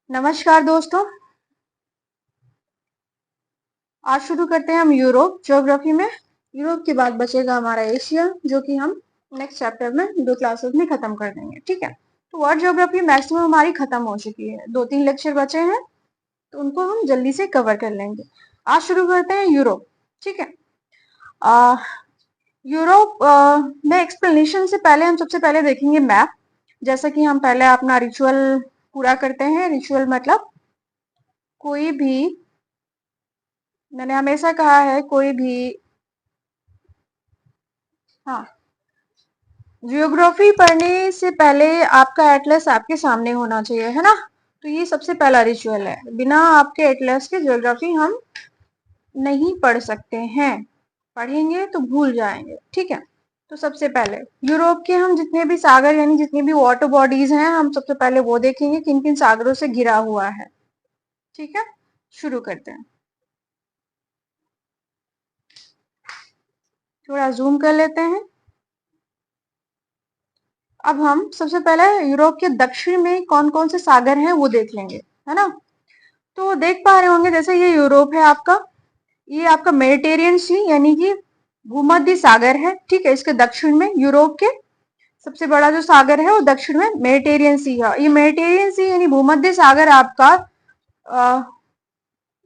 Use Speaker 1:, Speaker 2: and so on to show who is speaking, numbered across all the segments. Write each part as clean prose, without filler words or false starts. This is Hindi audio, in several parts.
Speaker 1: नमस्कार दोस्तों। आज शुरू करते हैं हम यूरोप ज्योग्राफी में। यूरोप के बाद बचेगा हमारा एशिया, जो कि हम नेक्स्ट चैप्टर में 2 क्लासेस में खत्म कर देंगे। ठीक है, तो वर्ल्ड ज्योग्राफी मैक्सिमम हमारी खत्म हो चुकी है, 2-3 लेक्चर बचे हैं तो उनको हम जल्दी से कवर कर लेंगे। आज शुरू करते हैं यूरोप। ठीक है, आ, यूरोप में एक्सप्लेनेशन से पहले हम सबसे पहले देखेंगे मैप। जैसा कि हम पहले अपना रिचुअल पूरा करते हैं। रिचुअल मतलब कोई भी, मैंने हमेशा कहा है, कोई भी, हाँ, जियोग्राफी पढ़ने से पहले आपका एटलस आपके सामने होना चाहिए, है ना। तो ये सबसे पहला रिचुअल है। बिना आपके एटलस के जियोग्राफी हम नहीं पढ़ सकते हैं, पढ़ेंगे तो भूल जाएंगे। ठीक है, तो सबसे पहले यूरोप के हम जितने भी सागर यानी जितने भी वाटर बॉडीज हैं, हम सबसे पहले वो देखेंगे किन किन सागरों से घिरा हुआ है। ठीक है, शुरू करते हैं। थोड़ा जूम कर लेते हैं। अब हम सबसे पहले यूरोप के दक्षिण में कौन कौन से सागर हैं वो देख लेंगे, है ना। तो देख पा रहे होंगे, जैसे ये यूरोप है आपका, ये आपका मेडिटेरियन सी यानी कि भूमध्य सागर है। ठीक है, इसके दक्षिण में यूरोप के सबसे बड़ा जो सागर है वो दक्षिण में मेडिटेरियन सी है। ये मेडिटेरियन सी यानी भूमध्य सागर आपका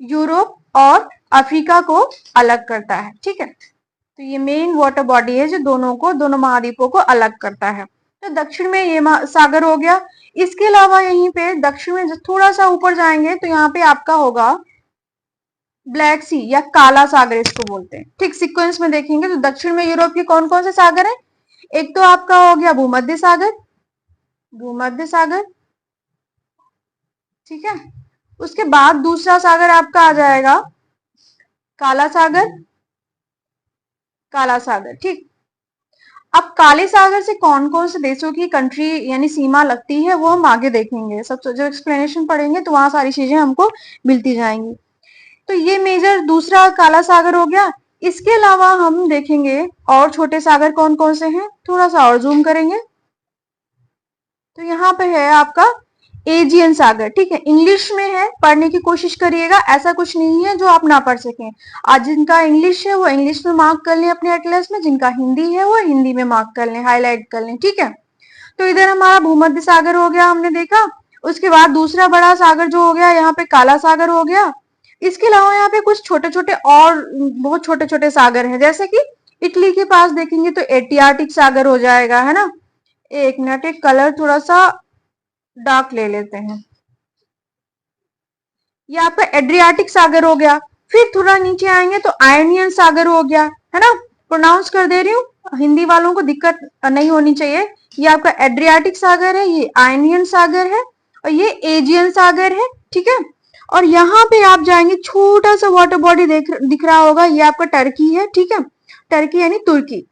Speaker 1: यूरोप और अफ्रीका को अलग करता है। ठीक है, तो ये मेन वाटर बॉडी है जो दोनों महाद्वीपों को अलग करता है। तो दक्षिण में ये सागर हो गया। इसके अलावा यहीं पे दक्षिण में थोड़ा सा ऊपर जाएंगे तो यहाँ पे आपका होगा ब्लैक सी या काला सागर इसको बोलते हैं। ठीक, सीक्वेंस में देखेंगे तो दक्षिण में यूरोप के कौन कौन से सागर हैं। एक तो आपका हो गया भूमध्य सागर, भूमध्य सागर। ठीक है, उसके बाद दूसरा सागर आपका आ जाएगा काला सागर, काला सागर। ठीक, अब काले सागर से कौन कौन से देशों की कंट्री यानी सीमा लगती है वो हम आगे देखेंगे। सब जो एक्सप्लेनेशन पढ़ेंगे तो वहां सारी चीजें हमको मिलती जाएंगी। तो ये मेजर दूसरा काला सागर हो गया। इसके अलावा हम देखेंगे और छोटे सागर कौन कौन से हैं, थोड़ा सा और जूम करेंगे तो यहाँ पे है आपका एजियन सागर। ठीक है, इंग्लिश में है, पढ़ने की कोशिश करिएगा, ऐसा कुछ नहीं है जो आप ना पढ़ सकें। आज जिनका इंग्लिश है वो इंग्लिश में मार्क कर लें अपने एटलस में, जिनका हिंदी है वो हिंदी में मार्क कर लें, हाईलाइट कर लें। ठीक है, तो इधर हमारा भूमध्य सागर हो गया, हमने देखा। उसके बाद दूसरा बड़ा सागर जो हो गया यहाँ पे काला सागर हो गया। इसके अलावा यहाँ पे कुछ छोटे छोटे और बहुत छोटे छोटे सागर हैं, जैसे कि इटली के पास देखेंगे तो एटियाटिक सागर हो जाएगा, है ना। एक मिनट, एक कलर थोड़ा सा डार्क ले लेते हैं। ये आपका एड्रियाटिक सागर हो गया। फिर थोड़ा नीचे आएंगे तो आयनियन सागर हो गया, है ना। प्रोनाउंस कर दे रही हूँ, हिंदी वालों को दिक्कत नहीं होनी चाहिए। ये आपका एड्रियाटिक सागर है, ये आयनियन सागर है और ये एजियन सागर है। ठीक है, और यहाँ पे आप जाएंगे, छोटा सा वाटर बॉडी दिख रहा होगा, ये आपका टर्की है। ठीक है, टर्की यानी तुर्की,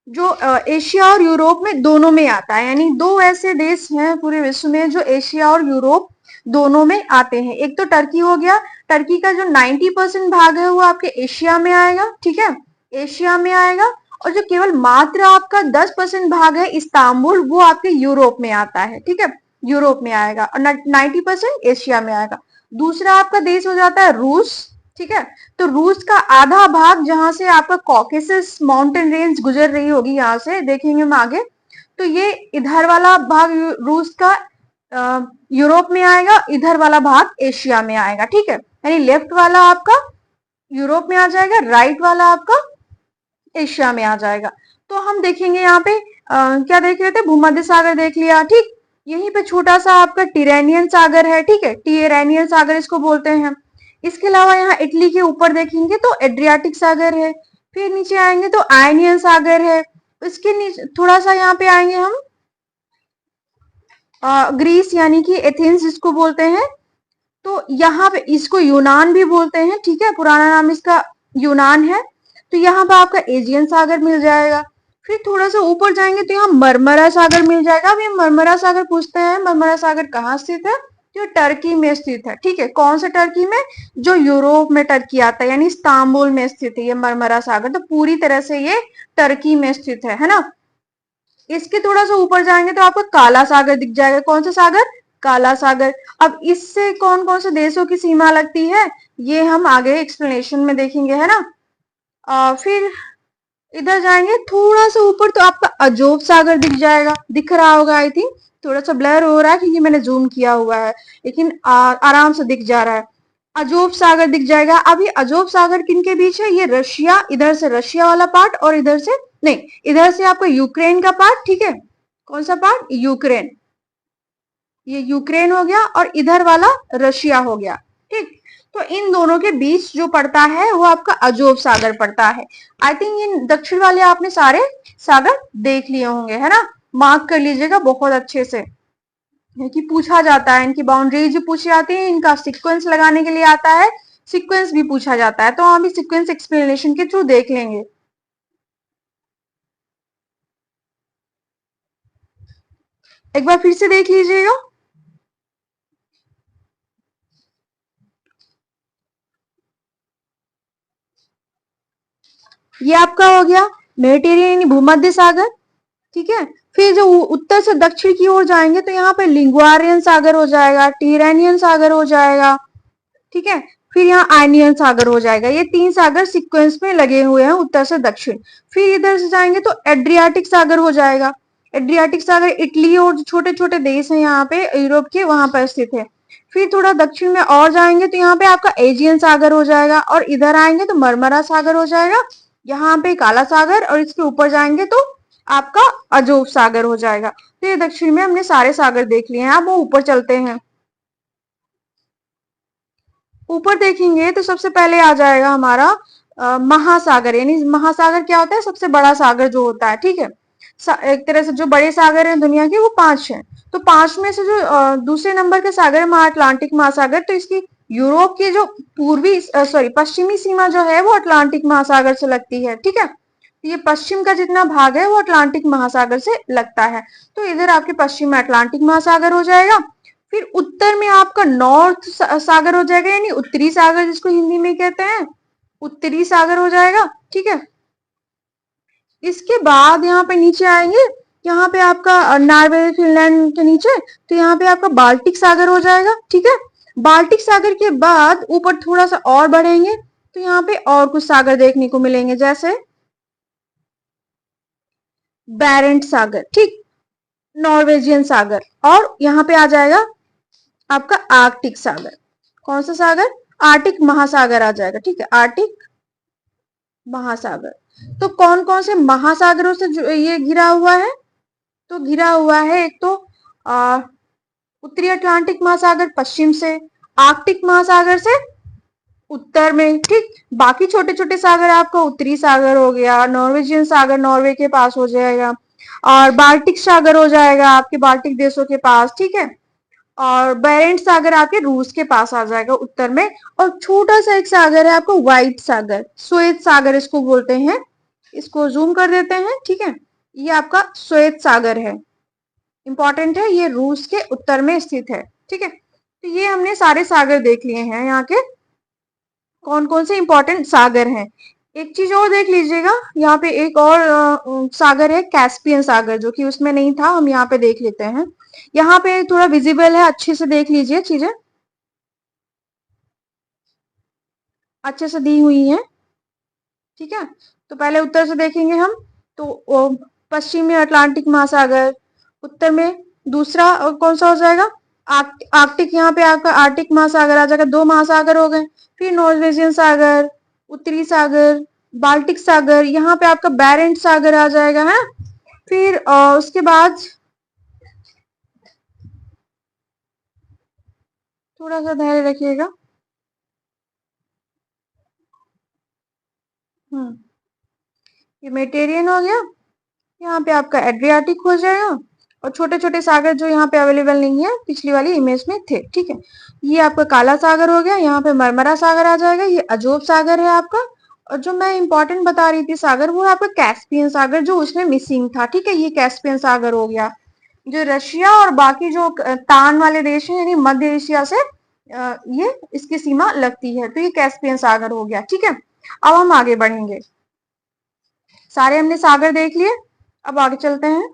Speaker 1: जो एशिया और यूरोप में दोनों में आता है। यानी दो ऐसे देश हैं पूरे विश्व में जो एशिया और यूरोप दोनों में आते हैं। एक तो टर्की हो गया, टर्की का जो 90% भाग है वो आपके एशिया में आएगा। ठीक है, एशिया में आएगा। और जो केवल मात्र आपका 10% भाग है इस्तांबुल, वो आपके यूरोप में आता है। ठीक है, यूरोप में आएगा और 90% एशिया में आएगा। दूसरा आपका देश हो जाता है रूस। ठीक है, तो रूस का आधा भाग जहां से आपका कॉकेसस माउंटेन रेंज गुजर रही होगी, यहाँ से देखेंगे हम आगे, तो ये इधर वाला भाग रूस का यूरोप में आएगा, इधर वाला भाग एशिया में आएगा। ठीक है, यानी लेफ्ट वाला आपका यूरोप में आ जाएगा, राइट वाला आपका एशिया में आ जाएगा। तो हम देखेंगे यहाँ पे क्या देख रहे थे, भूमध्य सागर देख लिया। ठीक, यहीं पे छोटा सा आपका टिरेनियन सागर है। ठीक है, टिरेनियन सागर इसको बोलते हैं। इसके अलावा यहाँ इटली के ऊपर देखेंगे तो एड्रियाटिक सागर है। फिर नीचे आएंगे तो आयनियन सागर है। इसके नीचे थोड़ा सा यहाँ पे आएंगे हम ग्रीस यानी कि एथेंस जिसको बोलते हैं, तो यहाँ पे इसको यूनान भी बोलते हैं। ठीक है, पुराना नाम इसका यूनान है। तो यहाँ पे आपका एजियन सागर मिल जाएगा। फिर थोड़ा सा ऊपर जाएंगे तो यहाँ मरमरा सागर मिल जाएगा। अब ये मरमरा सागर पूछते हैं, मरमरा सागर कहाँ स्थित है, जो टर्की में स्थित है। ठीक है, कौन सा टर्की में, जो यूरोप में टर्की आता है, यानी इस्तांबुल में स्थित है ये मरमरा सागर। तो पूरी तरह से ये टर्की में स्थित है ना। इसके थोड़ा सा ऊपर जाएंगे तो आपको काला सागर दिख जाएगा। कौन सा सागर, काला सागर। अब इससे कौन कौन से देशों की सीमा लगती है ये हम आगे एक्सप्लेनेशन में देखेंगे, है ना। फिर इधर जाएंगे थोड़ा सा ऊपर तो आपका अजोब सागर दिख जाएगा, दिख रहा होगा आई थिंक, थोड़ा सा ब्लर हो रहा है क्योंकि मैंने जूम किया हुआ है, लेकिन आराम से दिख जा रहा है। अजोब सागर दिख जाएगा। अब ये अजोब सागर किन के बीच है, ये रशिया, इधर से रशिया वाला पार्ट और इधर से नहीं, इधर से आपका यूक्रेन का पार्ट, ठीक है। कौन सा पार्ट, यूक्रेन, ये यूक्रेन हो गया और इधर वाला रशिया हो गया, ठीक। तो इन दोनों के बीच जो पड़ता है वो आपका अजोब सागर पड़ता है। आई थिंक ये दक्षिण वाले आपने सारे सागर देख लिए होंगे, है ना। मार्क कर लीजिएगा बहुत अच्छे से, कि पूछा जाता है, इनकी बाउंड्रीज भी पूछी जाती है, इनका सीक्वेंस लगाने के लिए आता है, सीक्वेंस भी पूछा जाता है, तो हम भी सीक्वेंस एक्सप्लेनेशन के थ्रू देख लेंगे। एक बार फिर से देख लीजिएगा। ये आपका हो गया मेडिटेरियन यानी भूमध्य सागर, ठीक है। फिर जो उत्तर से दक्षिण की ओर जाएंगे तो यहाँ पे लिंगुआरियन सागर हो जाएगा, टीरानियन सागर हो जाएगा, ठीक है। फिर यहाँ आयनियन सागर हो जाएगा। ये तीन सागर सीक्वेंस में लगे हुए हैं उत्तर से दक्षिण। फिर इधर से जाएंगे तो एड्रियाटिक सागर हो जाएगा। एड्रियाटिक सागर इटली और छोटे छोटे देश हैं यहाँ पे यूरोप के, वहां पर स्थित है। फिर थोड़ा दक्षिण में और जाएंगे तो यहाँ पे आपका एजियन सागर हो जाएगा, और इधर आएंगे तो मरमरा सागर हो जाएगा, यहाँ पे काला सागर, और इसके ऊपर जाएंगे तो आपका अजोब सागर हो जाएगा। तो ये दक्षिण में हमने सारे सागर देख लिए हैं। अब वो ऊपर चलते हैं। ऊपर देखेंगे तो सबसे पहले आ जाएगा हमारा महासागर, यानी महासागर क्या होता है, सबसे बड़ा सागर जो होता है, ठीक है। एक तरह से जो बड़े सागर हैं दुनिया के वो पांच हैं, तो पांच में से जो दूसरे नंबर के सागर है अटलांटिक महासागर, तो इसकी यूरोप की जो पूर्वी सॉरी पश्चिमी सीमा जो है वो अटलांटिक महासागर से लगती है, ठीक है। तो ये पश्चिम का जितना भाग है वो अटलांटिक महासागर से लगता है, तो इधर आपके पश्चिम में अटलांटिक महासागर हो जाएगा। फिर उत्तर में आपका नॉर्थ सागर हो जाएगा, यानी उत्तरी सागर जिसको हिंदी में कहते हैं, उत्तरी सागर हो जाएगा, ठीक है। इसके बाद यहाँ पे नीचे आएंगे, यहाँ पे आपका नॉर्वे फिनलैंड के नीचे, तो यहाँ पे आपका बाल्टिक सागर हो जाएगा, ठीक है। बाल्टिक सागर के बाद ऊपर थोड़ा सा और बढ़ेंगे तो यहाँ पे और कुछ सागर देखने को मिलेंगे, जैसे बैरेंट सागर, ठीक, नॉर्वेजियन सागर, और यहाँ पे आ जाएगा आपका आर्कटिक सागर। कौन सा सागर, आर्टिक महासागर आ जाएगा, ठीक है, आर्टिक महासागर। तो कौन कौन से महासागरों से ये घिरा हुआ है, तो घिरा हुआ है एक तो उत्तरी अटलांटिक महासागर पश्चिम से, आर्कटिक महासागर से उत्तर में, ठीक। बाकी छोटे छोटे सागर आपका उत्तरी सागर हो गया, नॉर्वेजियन सागर नॉर्वे के पास हो जाएगा, और बाल्टिक सागर हो जाएगा आपके बाल्टिक देशों के पास, ठीक है। और बेरेंट सागर आपके रूस के पास आ जाएगा उत्तर में। और छोटा सा एक सागर है आपका व्हाइट सागर, श्वेत सागर इसको बोलते हैं, इसको जूम कर देते हैं, ठीक है। ये आपका श्वेत सागर है, इंपॉर्टेंट है, ये रूस के उत्तर में स्थित है, ठीक है। तो ये हमने सारे सागर देख लिए हैं, यहाँ के कौन कौन से इंपॉर्टेंट सागर हैं। एक चीज और देख लीजिएगा, यहाँ पे एक और सागर है कैस्पियन सागर, जो कि उसमें नहीं था, हम यहाँ पे देख लेते हैं। यहाँ पे थोड़ा विजिबल है, अच्छे से देख लीजिए, चीजें अच्छे से दी हुई हैं, ठीक है। तो पहले उत्तर से देखेंगे हम, तो पश्चिम में अटलांटिक महासागर, उत्तर में दूसरा कौन सा हो जाएगा, आर्कटिक, यहाँ पे आपका आर्टिक महासागर आ जाएगा, दो महासागर हो गए। फिर नॉर्वेजियन सागर, उत्तरी सागर, बाल्टिक सागर, यहाँ पे आपका बैरेंट सागर आ जाएगा, है। फिर उसके बाद थोड़ा सा धैर्य रखिएगा। ये मेडिटेरियन हो गया, यहाँ पे आपका एड्रियाटिक हो जाएगा, और छोटे छोटे सागर जो यहाँ पे अवेलेबल नहीं है पिछली वाली इमेज में थे, ठीक है। ये आपका काला सागर हो गया, यहाँ पे मरमरा सागर आ जाएगा, ये अजोब सागर है आपका। और जो मैं इंपॉर्टेंट बता रही थी सागर, वो है आपका कैस्पियन सागर, जो उसमें मिसिंग था, ठीक है। ये कैस्पियन सागर हो गया, जो रशिया और बाकी जो तान वाले देश हैं, यानी मध्य एशिया से ये इसकी सीमा लगती है, तो ये कैस्पियन सागर हो गया, ठीक है। अब हम आगे बढ़ेंगे, सारे हमने सागर देख लिए, अब आगे चलते हैं।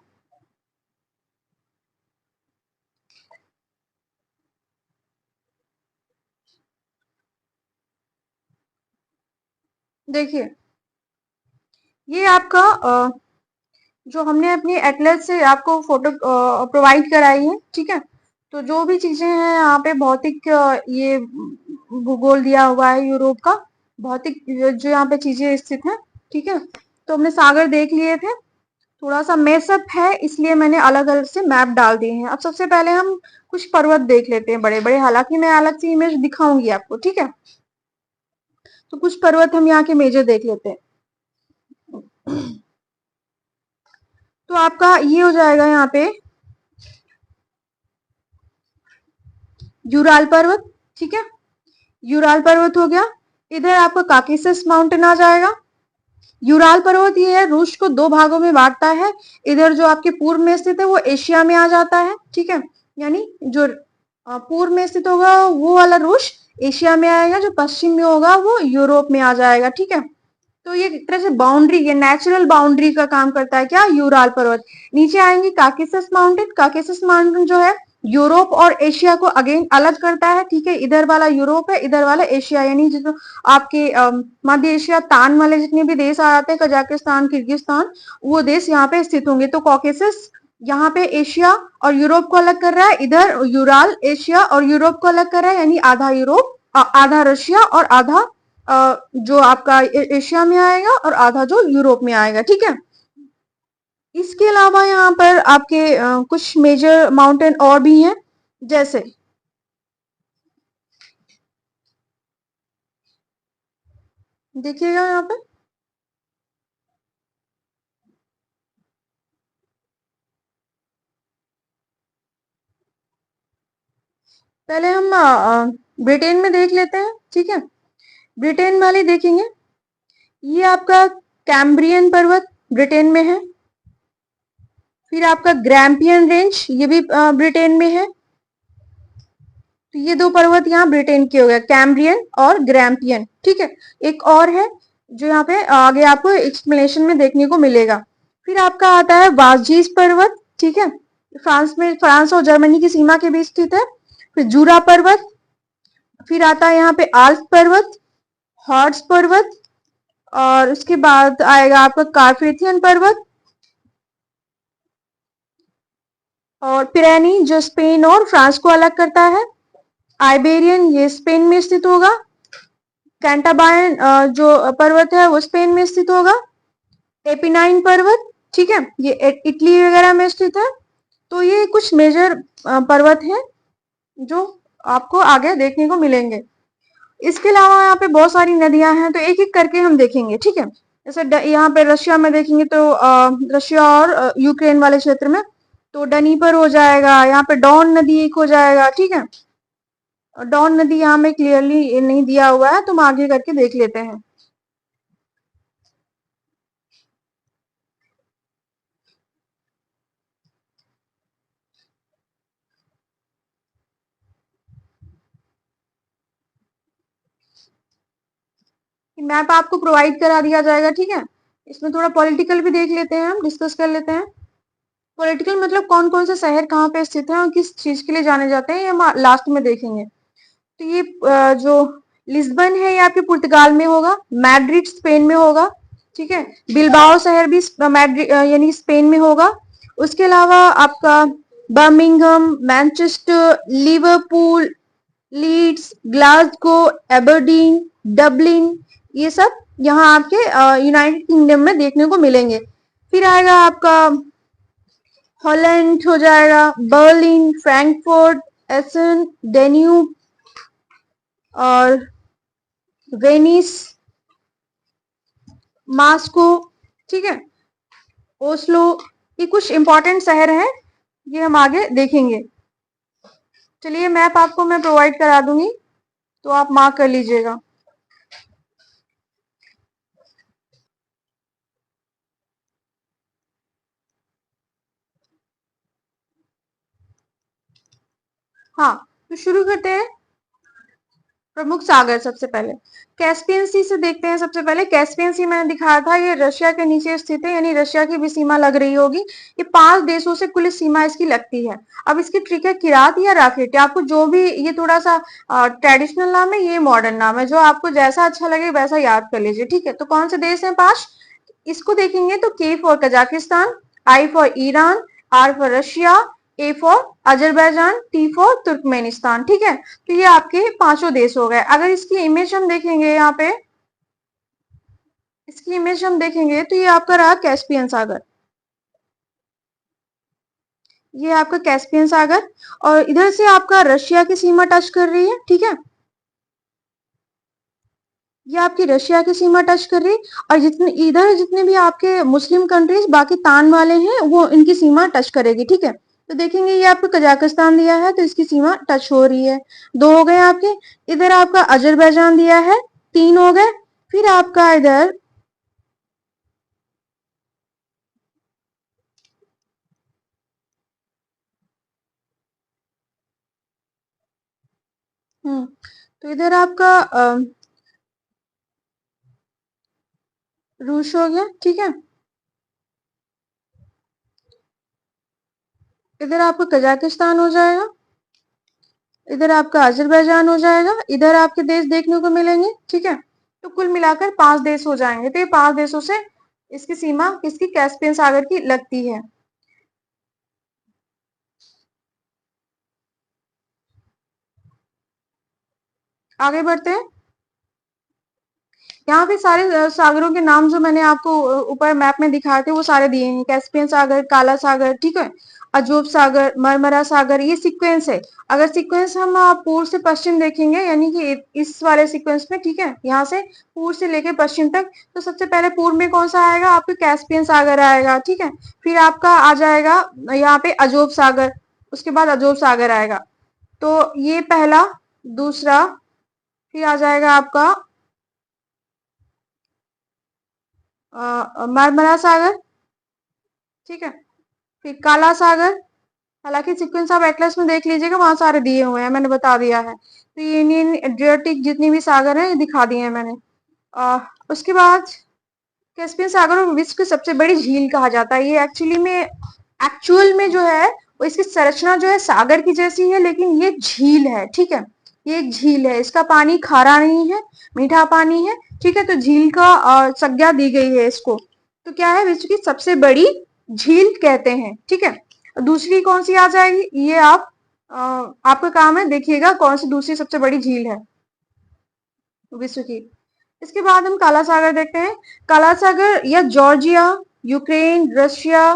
Speaker 1: देखिए, ये आपका जो हमने अपनी एटलस से आपको फोटो प्रोवाइड कराई है, ठीक है। तो जो भी चीजें हैं यहाँ पे भौतिक ये भूगोल दिया हुआ है यूरोप का, भौतिक जो यहाँ पे चीजें स्थित हैं, ठीक है। तो हमने सागर देख लिए थे, थोड़ा सा मेसअप है इसलिए मैंने अलग अलग से मैप डाल दिए हैं। अब सबसे पहले हम कुछ पर्वत देख लेते हैं बड़े बड़े, हालांकि मैं अलग से इमेज दिखाऊंगी आपको, ठीक है। तो कुछ पर्वत हम यहाँ के मेजर देख लेते हैं। तो आपका ये हो जाएगा यहाँ पे यूराल पर्वत, ठीक है। यूराल पर्वत हो गया। इधर आपका काकेशस माउंटेन आ जाएगा। यूराल पर्वत ये है, रूस को दो भागों में बांटता है। इधर जो आपके पूर्व में स्थित है वो एशिया में आ जाता है, ठीक है। यानी जो पूर्व में स्थित होगा वो वाला रूस एशिया में आएगा, जो पश्चिम में होगा वो यूरोप में आ जाएगा, ठीक है। तो ये एक तरह से बाउंड्री, ये नेचुरल बाउंड्री का काम करता है क्या, यूराल पर्वत। नीचे आएंगे काकेसस माउंटेन। काकेसस माउंटेन जो है यूरोप और एशिया को अगेन अलग करता है, ठीक है। इधर वाला यूरोप है, इधर वाला एशिया, यानी जो आपके मध्य एशिया तान वाले जितने भी देश आ जाते हैं, कजाकिस्तान, किर्गिस्तान, वो देश यहाँ पे स्थित होंगे। तो कॉकेसस यहाँ पे एशिया और यूरोप को अलग कर रहा है, इधर यूराल एशिया और यूरोप को अलग कर रहा है, यानी आधा यूरोप, आधा रशिया और आधा जो आपका एशिया में आएगा और आधा जो यूरोप में आएगा, ठीक है। इसके अलावा यहाँ पर आपके कुछ मेजर माउंटेन और भी हैं, जैसे देखिएगा यहाँ पे, पहले हम ब्रिटेन में देख लेते हैं, ठीक है। ब्रिटेन वाले देखेंगे, ये आपका कैम्ब्रियन पर्वत ब्रिटेन में है। फिर आपका ग्रैम्पियन रेंज, ये भी ब्रिटेन में है। तो ये दो पर्वत यहाँ ब्रिटेन के हो गए, कैम्ब्रियन और ग्रैम्पियन, ठीक है। एक और है जो यहाँ पे आगे आपको एक्सप्लेनेशन में देखने को मिलेगा। फिर आपका आता है वाजीज पर्वत, ठीक है। फ्रांस में, फ्रांस और जर्मनी की सीमा के बीच स्थित है। फिर जूरा पर्वत। फिर आता है यहाँ पे आल्प पर्वत, हॉर्स पर्वत, और उसके बाद आएगा आपका कार्पेथियन पर्वत, और पिरेनी जो स्पेन और फ्रांस को अलग करता है। आइबेरियन ये स्पेन में स्थित होगा। कैंटाबायन जो पर्वत है वो स्पेन में स्थित होगा। एपिनाइन पर्वत, ठीक है, ये इटली वगैरह में स्थित है। तो ये कुछ मेजर पर्वत हैं जो आपको आगे देखने को मिलेंगे। इसके अलावा यहाँ पे बहुत सारी नदियां हैं, तो एक एक करके हम देखेंगे, ठीक है। जैसे यहाँ पे रशिया में देखेंगे तो रशिया और यूक्रेन वाले क्षेत्र में तो डनीपर हो जाएगा, यहाँ पे डॉन नदी एक हो जाएगा, ठीक है। डॉन नदी यहाँ में क्लियरली नहीं दिया हुआ है, तो हम आगे करके देख लेते हैं। मैप आपको प्रोवाइड करा दिया जाएगा, ठीक है। इसमें थोड़ा पॉलिटिकल भी देख लेते हैं, हम डिस्कस कर लेते हैं। पॉलिटिकल मतलब कौन कौन से शहर कहाँ पे स्थित है और किस चीज के लिए जाने जाते हैं, ये हम लास्ट में देखेंगे। तो ये जो लिस्बन है ये आपके पुर्तगाल में होगा। मैड्रिड स्पेन में होगा, ठीक है। बिलबाओ शहर भी मैड्रिड यानी स्पेन में होगा। उसके अलावा आपका Birmingham, Manchester, Liverpool, Leeds, Glasgow, Aberdeen, Dublin, ये सब यहाँ आपके यूनाइटेड किंगडम में देखने को मिलेंगे। फिर आएगा आपका हॉलैंड हो जाएगा, बर्लिन, फ्रैंकफर्ट, एसन, डेन्यूब और वेनिस, मास्को, ठीक है, ओस्लो, ये कुछ इंपॉर्टेंट शहर हैं, ये हम आगे देखेंगे। चलिए मैप आपको मैं प्रोवाइड करा दूंगी, तो आप मार्क कर लीजिएगा। हाँ, तो शुरू करते हैं। प्रमुख सागर सबसे पहले कैस्पियन सी से देखते हैं। सबसे पहले कैस्पियन सी मैंने दिखाया था, ये रशिया के नीचे स्थित है, यानी रशिया की भी सीमा लग रही होगी। ये 5 देशों से कुल सीमा इसकी लगती है। अब इसकी ट्रिक है किरात या राकेट, आपको जो भी, ये थोड़ा सा ट्रेडिशनल नाम है, ये मॉडर्न नाम है, जो आपको जैसा अच्छा लगे वैसा याद कर लीजिए, ठीक है। तो कौन से देश है 5, इसको देखेंगे तो K for Kazakhstan, I for Iran, R for Russia, A for Azerbaijan, T for Turkmenistan, ठीक है। तो ये आपके 5 देश हो गए। अगर इसकी इमेज हम देखेंगे, यहाँ पे इसकी इमेज हम देखेंगे तो ये आपका रहा कैस्पियन सागर, ये आपका कैस्पियन सागर, और इधर से आपका रशिया की सीमा टच कर रही है, ठीक है। ये आपकी रशिया की सीमा टच कर रही है, और जितने इधर जितने भी आपके मुस्लिम कंट्रीज बाकी तान वाले हैं वो इनकी सीमा टच करेगी, ठीक है। तो देखेंगे ये आपको कजाकिस्तान दिया है तो इसकी सीमा टच हो रही है, 2 हो गए आपके। इधर आपका अजरबैजान दिया है, 3 हो गए। फिर आपका इधर तो इधर आपका रूस हो गया, ठीक है। इधर आपका कजाकिस्तान हो जाएगा, इधर आपका अजरबैजान हो जाएगा, इधर आपके देश देखने को मिलेंगे, ठीक है। तो कुल मिलाकर 5 देश हो जाएंगे। तो ये 5 देशों से इसकी सीमा किसकी, कैस्पियन सागर की लगती है। आगे बढ़ते हैं। यहाँ पे सारे सागरों के नाम जो मैंने आपको ऊपर मैप में दिखाए थे वो सारे दिए हैं, कैस्पियन सागर, काला सागर, ठीक है, अजोब सागर, मरमरा सागर, ये सीक्वेंस है। अगर सीक्वेंस हम पूर्व से पश्चिम देखेंगे, यानी कि इस वाले सीक्वेंस में, ठीक है, यहाँ से पूर्व से लेके पश्चिम तक, तो सबसे पहले पूर्व में कौन सा आएगा, आपका कैस्पियन सागर आएगा, ठीक है। फिर आपका आ जाएगा यहाँ पे अजोब सागर, उसके बाद अजोब सागर आएगा। तो ये पहला, दूसरा, फिर आ जाएगा आपका मरमरा सागर, ठीक है, फिर काला सागर। हालांकि सीक्वेंस आप एटलस में देख लीजिएगा, वहां सारे दिए हुए हैं, मैंने बता दिया है। तो ये इंडियन एड्रियाटिक जितनी भी सागर है ये दिखा दिए हैं मैंने। उसके बाद कैस्पियन सागर को विश्व की सबसे बड़ी झील कहा जाता है। ये एक्चुअल में जो है वो, इसकी संरचना जो है सागर की जैसी है, लेकिन ये झील है, ठीक है। ये एक झील है, इसका पानी खारा नहीं है, मीठा पानी है, ठीक है। तो झील का संज्ञा दी गई है इसको। तो क्या है, विश्व की सबसे बड़ी झील कहते हैं, ठीक है। दूसरी कौन सी आ जाएगी, ये आपका काम है, देखिएगा कौन सी दूसरी सबसे बड़ी झील है विश्व की। इसके बाद हम काला सागर देखते हैं। काला सागर या जॉर्जिया, यूक्रेन, रशिया,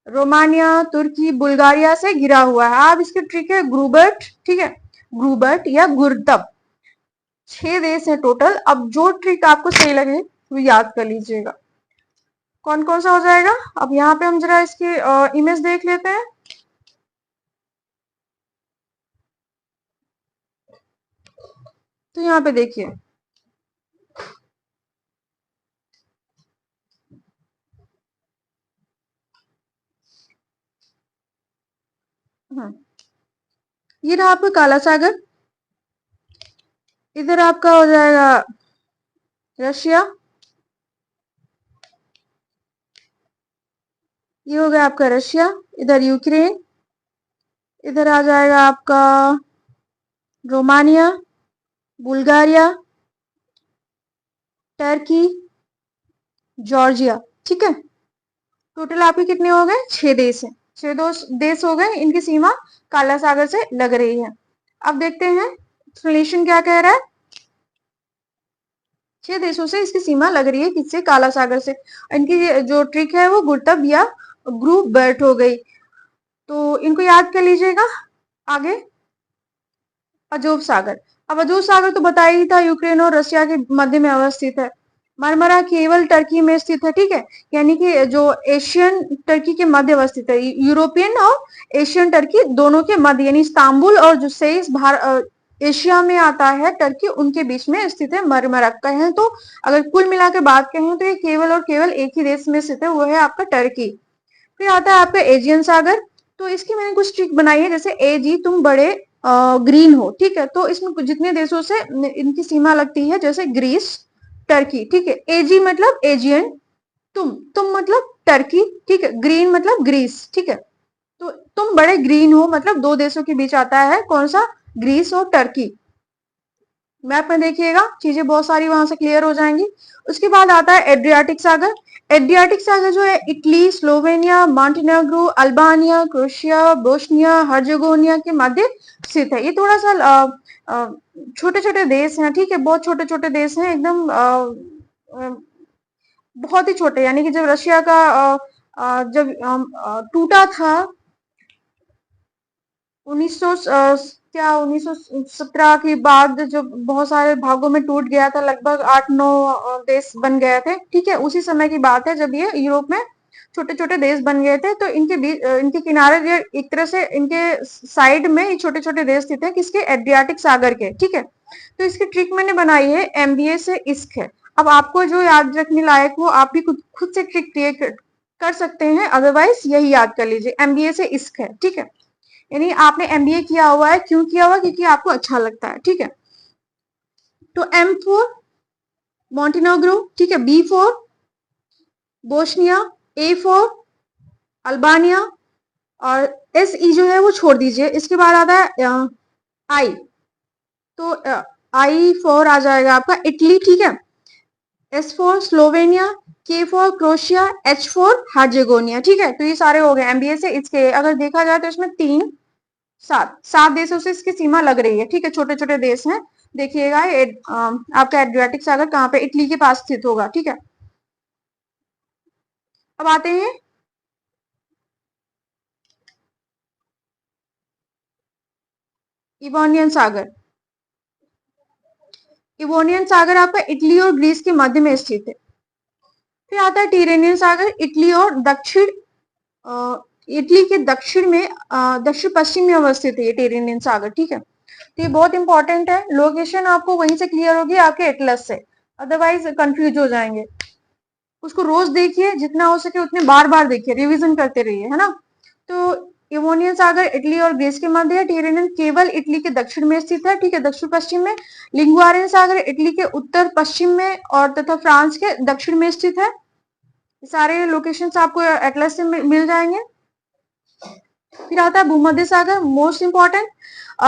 Speaker 1: रोमानिया, तुर्की, बुल्गारिया से घिरा हुआ है। आप इसकी ट्रिक है ग्रुबर्ट, ठीक है, ग्रुबर्ट या गुर्तब, 6 देश है टोटल। अब जो ट्रिक आपको सही लगे वो याद कर लीजिएगा। कौन कौन सा हो जाएगा, अब यहाँ पे हम जरा इसकी इमेज देख लेते हैं। तो यहाँ पे देखिए, ये रहा आपका काला सागर, इधर आपका हो जाएगा रशिया, ये हो गया आपका रशिया, इधर यूक्रेन, इधर आ जाएगा आपका रोमानिया, बुल्गारिया, टर्की, जॉर्जिया, ठीक है। टोटल आपके कितने हो गए, 6 देश हैं, 6 देश हो गए, इनकी सीमा काला सागर से लग रही है। अब देखते हैं एक्सप्लेनेशन क्या कह रहा है। 6 देशों से इसकी सीमा लग रही है, किससे, काला सागर से। इनकी जो ट्रिक है वो गुर्तब या ग्रुप बर्ट हो गई, तो इनको याद कर लीजिएगा। आगे अजोब सागर, अब अजोब सागर तो बताया ही था, यूक्रेन और रशिया के मध्य में अवस्थित है। मरमरा केवल टर्की में स्थित है, ठीक है, यानी कि जो एशियन टर्की के मध्य अवस्थित है, यूरोपियन और एशियन टर्की दोनों के मध्य, यानी इस्तांबुल और जो शेष एशिया में आता है टर्की, उनके बीच में स्थित है मरमरा। कहें तो, अगर कुल मिलाकर बात कहें तो ये केवल और केवल एक ही देश में स्थित है, वो है आपका टर्की। फिर आता है आपका एजियन सागर। तो इसकी मैंने कुछ ट्रिक बनाई है, जैसे ए जी तुम बड़े ग्रीन हो, ठीक है। तो इसमें जितने देशों से इनकी सीमा लगती है, जैसे ग्रीस, टर्की, ठीक है। एजी मतलब एजियन, तुम मतलब टर्की, ठीक है। ग्रीन मतलब ग्रीस, ठीक है। तो तुम बड़े ग्रीन हो मतलब दो देशों के बीच आता है कौन सा, ग्रीस और टर्की। मैप में देखिएगा, चीजें बहुत सारी वहां से क्लियर हो जाएंगी। उसके बाद आता है एड्रियाटिक सागर। एड्रियाटिक सागर जो है Italy, Slovenia, Montenegro, Albania, Croatia, Bosnia Herzegovina के मध्य स्थित है। ये थोड़ा सा छोटे छोटे देश हैं, ठीक है। बहुत छोटे छोटे देश हैं, एकदम बहुत ही छोटे। यानी कि जब रशिया का जब टूटा था 1900 क्या 1917 के बाद, जो बहुत सारे भागों में टूट गया था, लगभग 8-9 देश बन गए थे, ठीक है। उसी समय की बात है जब ये यूरोप में छोटे छोटे देश बन गए थे। तो इनके बीच, इनके किनारे, ये एक तरह से इनके साइड में ये छोटे छोटे देश स्थित हैं, किसके, एड्रियाटिक सागर के, ठीक है। तो इसकी ट्रिक मैंने बनाई है, एमबीए से इश्क है। अब आपको जो याद रखने लायक हो, आप भी खुद से ट्रिक क्रिएट कर सकते हैं, अदरवाइज यही याद कर लीजिए, एमबीए से इश्क है, ठीक है। यानी आपने एमबीए किया हुआ है, क्यों किया हुआ, क्योंकि आपको अच्छा लगता है, ठीक है। तो M4 मॉन्टेनेग्रो, ठीक है। B4 बोस्निया, A4 अल्बानिया, और SE जो है वो छोड़ दीजिए। इसके बाद आता है I, तो I4 आ जाएगा आपका इटली, ठीक है। S4 Slovenia, K4 Croatia, H4 हार्जेगोनिया, ठीक है। तो ये सारे हो गए एमबीए से इसके। अगर देखा जाए तो इसमें 7 देशों से इसकी सीमा लग रही है, ठीक है। छोटे छोटे देश हैं, देखिएगा आपका एड्रियाटिक सागर कहाँ पे, इटली के पास स्थित होगा, ठीक है। अब आते हैं इवोनियन सागर। इवोनियन सागर आपका इटली और ग्रीस के मध्य में स्थित है। फिर आता है टिरेनियन सागर, इटली और इटली के दक्षिण में, दक्षिण पश्चिम में अवस्थित है ये टिरेनियन सागर, ठीक है। तो ये बहुत इंपॉर्टेंट है, लोकेशन आपको वहीं से क्लियर होगी आपके एटलस से, अदरवाइज कंफ्यूज हो जाएंगे। उसको रोज देखिए, जितना हो सके उतने बार बार देखिए, रिवीजन करते रहिए, है ना। तो इवोनियन सागर इटली और ग्रीस के मध्य है। टिरेनियन केवल इटली के दक्षिण में स्थित है, ठीक है, दक्षिण पश्चिम में। लिंगुआरियन सागर इटली के उत्तर पश्चिम में और तथा फ्रांस के दक्षिण में स्थित है। सारे लोकेशंस आपको एटलस से मिल जाएंगे। फिर आता है भूमध्य सागर, मोस्ट इंपॉर्टेंट।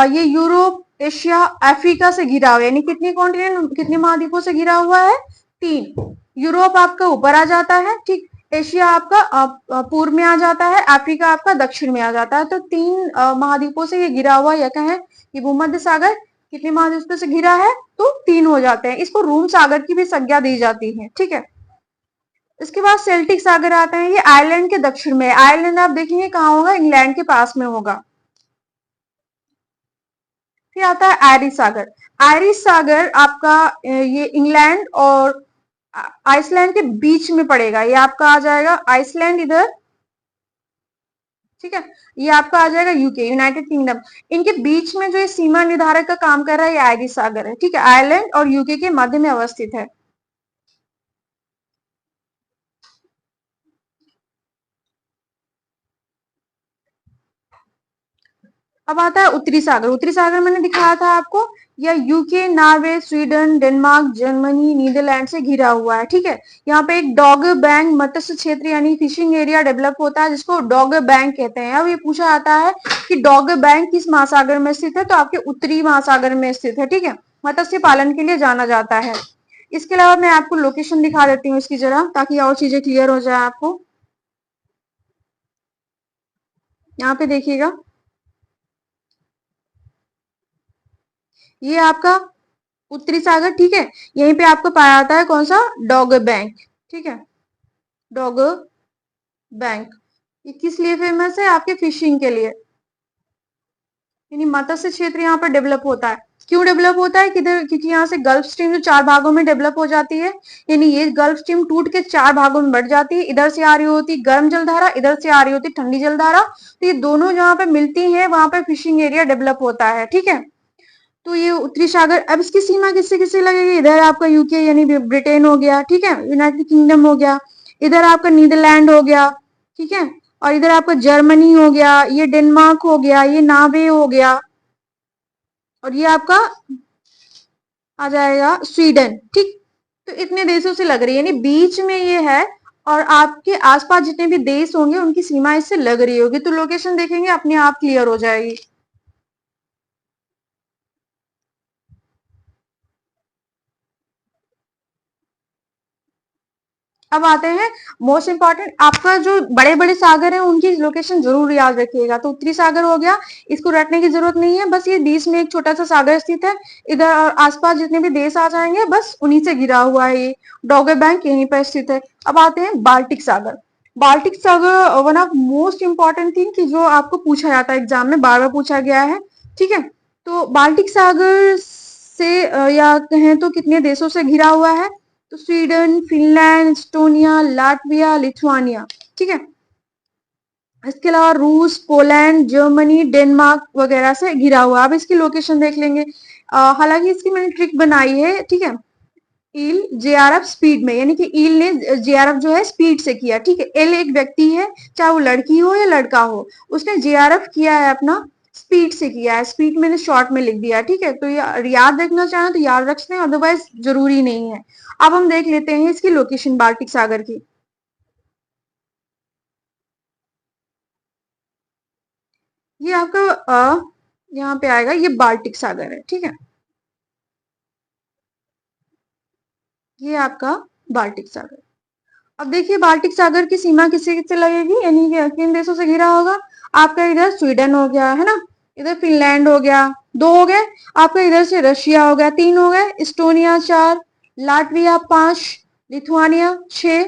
Speaker 1: ये यूरोप, एशिया, अफ्रीका से घिरा हुआ है। यानी कितने कॉन्टिनेंट, कितने महाद्वीपों से घिरा हुआ है, 3। यूरोप आपका ऊपर आ जाता है, ठीक। एशिया आपका पूर्व में आ जाता है, अफ्रीका आपका दक्षिण में आ जाता है। तो 3 महाद्वीपों से ये घिरा हुआ, यह कहें कि भूमध्य सागर कितने महाद्वीपों से घिरा है, तो 3 हो जाते हैं। इसको रूम सागर की भी संज्ञा दी जाती है, ठीक है। इसके बाद सेल्टिक सागर आते हैं, ये आयरलैंड के दक्षिण में। आयरलैंड आप देखेंगे कहाँ होगा, इंग्लैंड के पास में होगा। फिर आता है आयरिश सागर। आयरिश सागर आपका ये इंग्लैंड और आइसलैंड के बीच में पड़ेगा। ये आपका आ जाएगा आइसलैंड इधर, ठीक है। ये आपका आ जाएगा यूके, यूनाइटेड किंगडम। इनके बीच में जो ये सीमा निर्धारक का काम कर रहा है, ये आयरिश सागर है, ठीक है। आयरलैंड और यूके के मध्य में अवस्थित है। अब आता है उत्तरी सागर। उत्तरी सागर मैंने दिखाया था आपको, यह UK, Norway, Sweden, Denmark, Germany, Netherland से घिरा हुआ है, ठीक है। यहाँ पे एक डॉगर बैंक मत्स्य क्षेत्र यानी फिशिंग एरिया डेवलप होता है, जिसको डॉगर बैंक कहते हैं। अब ये पूछा जाता है कि डॉगर बैंक किस महासागर में स्थित है, तो आपके उत्तरी महासागर में स्थित है, ठीक है। मत्स्य पालन के लिए जाना जाता है। इसके अलावा मैं आपको लोकेशन दिखा देती हूँ इसकी जरा, ताकि और चीजें क्लियर हो जाए आपको। यहाँ पे देखिएगा, ये आपका उत्तरी सागर, ठीक है। यहीं पे आपको पाया जाता है कौन सा, डॉगर बैंक, ठीक है। डॉगर बैंक ये किस लिए फेमस है, आपके फिशिंग के लिए। यानी मत्स्य क्षेत्र यहाँ पर डेवलप होता है। क्यों डेवलप होता है, किधर, क्योंकि यहाँ से गल्फ स्ट्रीम जो 4 भागों में डेवलप हो जाती है। यानी ये गल्फ स्ट्रीम टूट के 4 भागों में बढ़ जाती है। इधर से आ रही होती गर्म जलधारा, इधर से आ रही होती ठंडी जलधारा। तो ये दोनों जहाँ पे मिलती है, वहां पे फिशिंग एरिया डेवलप होता है, ठीक है। तो ये उत्तरी सागर, अब इसकी सीमा किससे किससे लगेगी, इधर आपका यूके यानी ब्रिटेन हो गया, ठीक है, यूनाइटेड किंगडम हो गया। इधर आपका नीदरलैंड हो गया, ठीक है। और इधर आपका जर्मनी हो गया, ये डेनमार्क हो गया, ये नॉर्वे हो गया, और ये आपका आ जाएगा स्वीडन। ठीक, तो इतने देशों से लग रही है, यानी बीच में ये है और आपके आसपास जितने भी देश होंगे उनकी सीमा इससे लग रही होगी, तो लोकेशन देखेंगे अपने आप क्लियर हो जाएगी। अब आते हैं मोस्ट इंपॉर्टेंट, आपका जो बड़े बड़े सागर हैं उनकी लोकेशन जरूर याद रखिएगा। तो उत्तरी सागर हो गया, इसको रटने की जरूरत नहीं है, बस ये बीच में एक छोटा सा सागर स्थित है। इधर आसपास जितने भी देश आ जाएंगे बस उन्हीं से घिरा हुआ है ये। डोगे बैंक यहीं पर स्थित है। अब आते हैं Baltic Sagar. Baltic Sagar one of most important thing कि जो आपको पूछा जाता है एग्जाम में, बार बार पूछा गया है। ठीक है, तो बाल्टिक सागर से या कहें तो कितने देशों से घिरा हुआ है, तो Sweden, Finland, Estonia, Latvia, Lithuania. ठीक है, इसके अलावा रूस, पोलैंड, जर्मनी, डेनमार्क वगैरह से घिरा हुआ। अब इसकी लोकेशन देख लेंगे। हालांकि इसकी मैंने ट्रिक बनाई है। ठीक है, ईल जेआरएफ स्पीड में, यानी कि ईल ने जेआरएफ जो है स्पीड से किया। ठीक है, एल एक व्यक्ति है, चाहे वो लड़की हो या लड़का हो, उसने जेआरएफ किया है अपना स्पीड से किया है। स्पीड मैंने शॉर्ट में लिख दिया। ठीक है, तो याद रखना चाहें तो याद रख सकते हैं, अदरवाइज जरूरी नहीं है। अब हम देख लेते हैं इसकी लोकेशन बाल्टिक सागर की। ये आपका यहाँ पे आएगा, ये बाल्टिक सागर है। ठीक है, ये आपका बाल्टिक सागर। अब देखिए बाल्टिक सागर की सीमा किससे किससे लगेगी, यानी कि किन देशों से घिरा होगा। आपका इधर स्वीडन हो गया है ना, इधर फिनलैंड हो गया, दो हो गए। आपका इधर से रशिया हो गया, तीन हो गए। इस्टोनिया चार, लाटविया पांच, लिथुआनिया छह,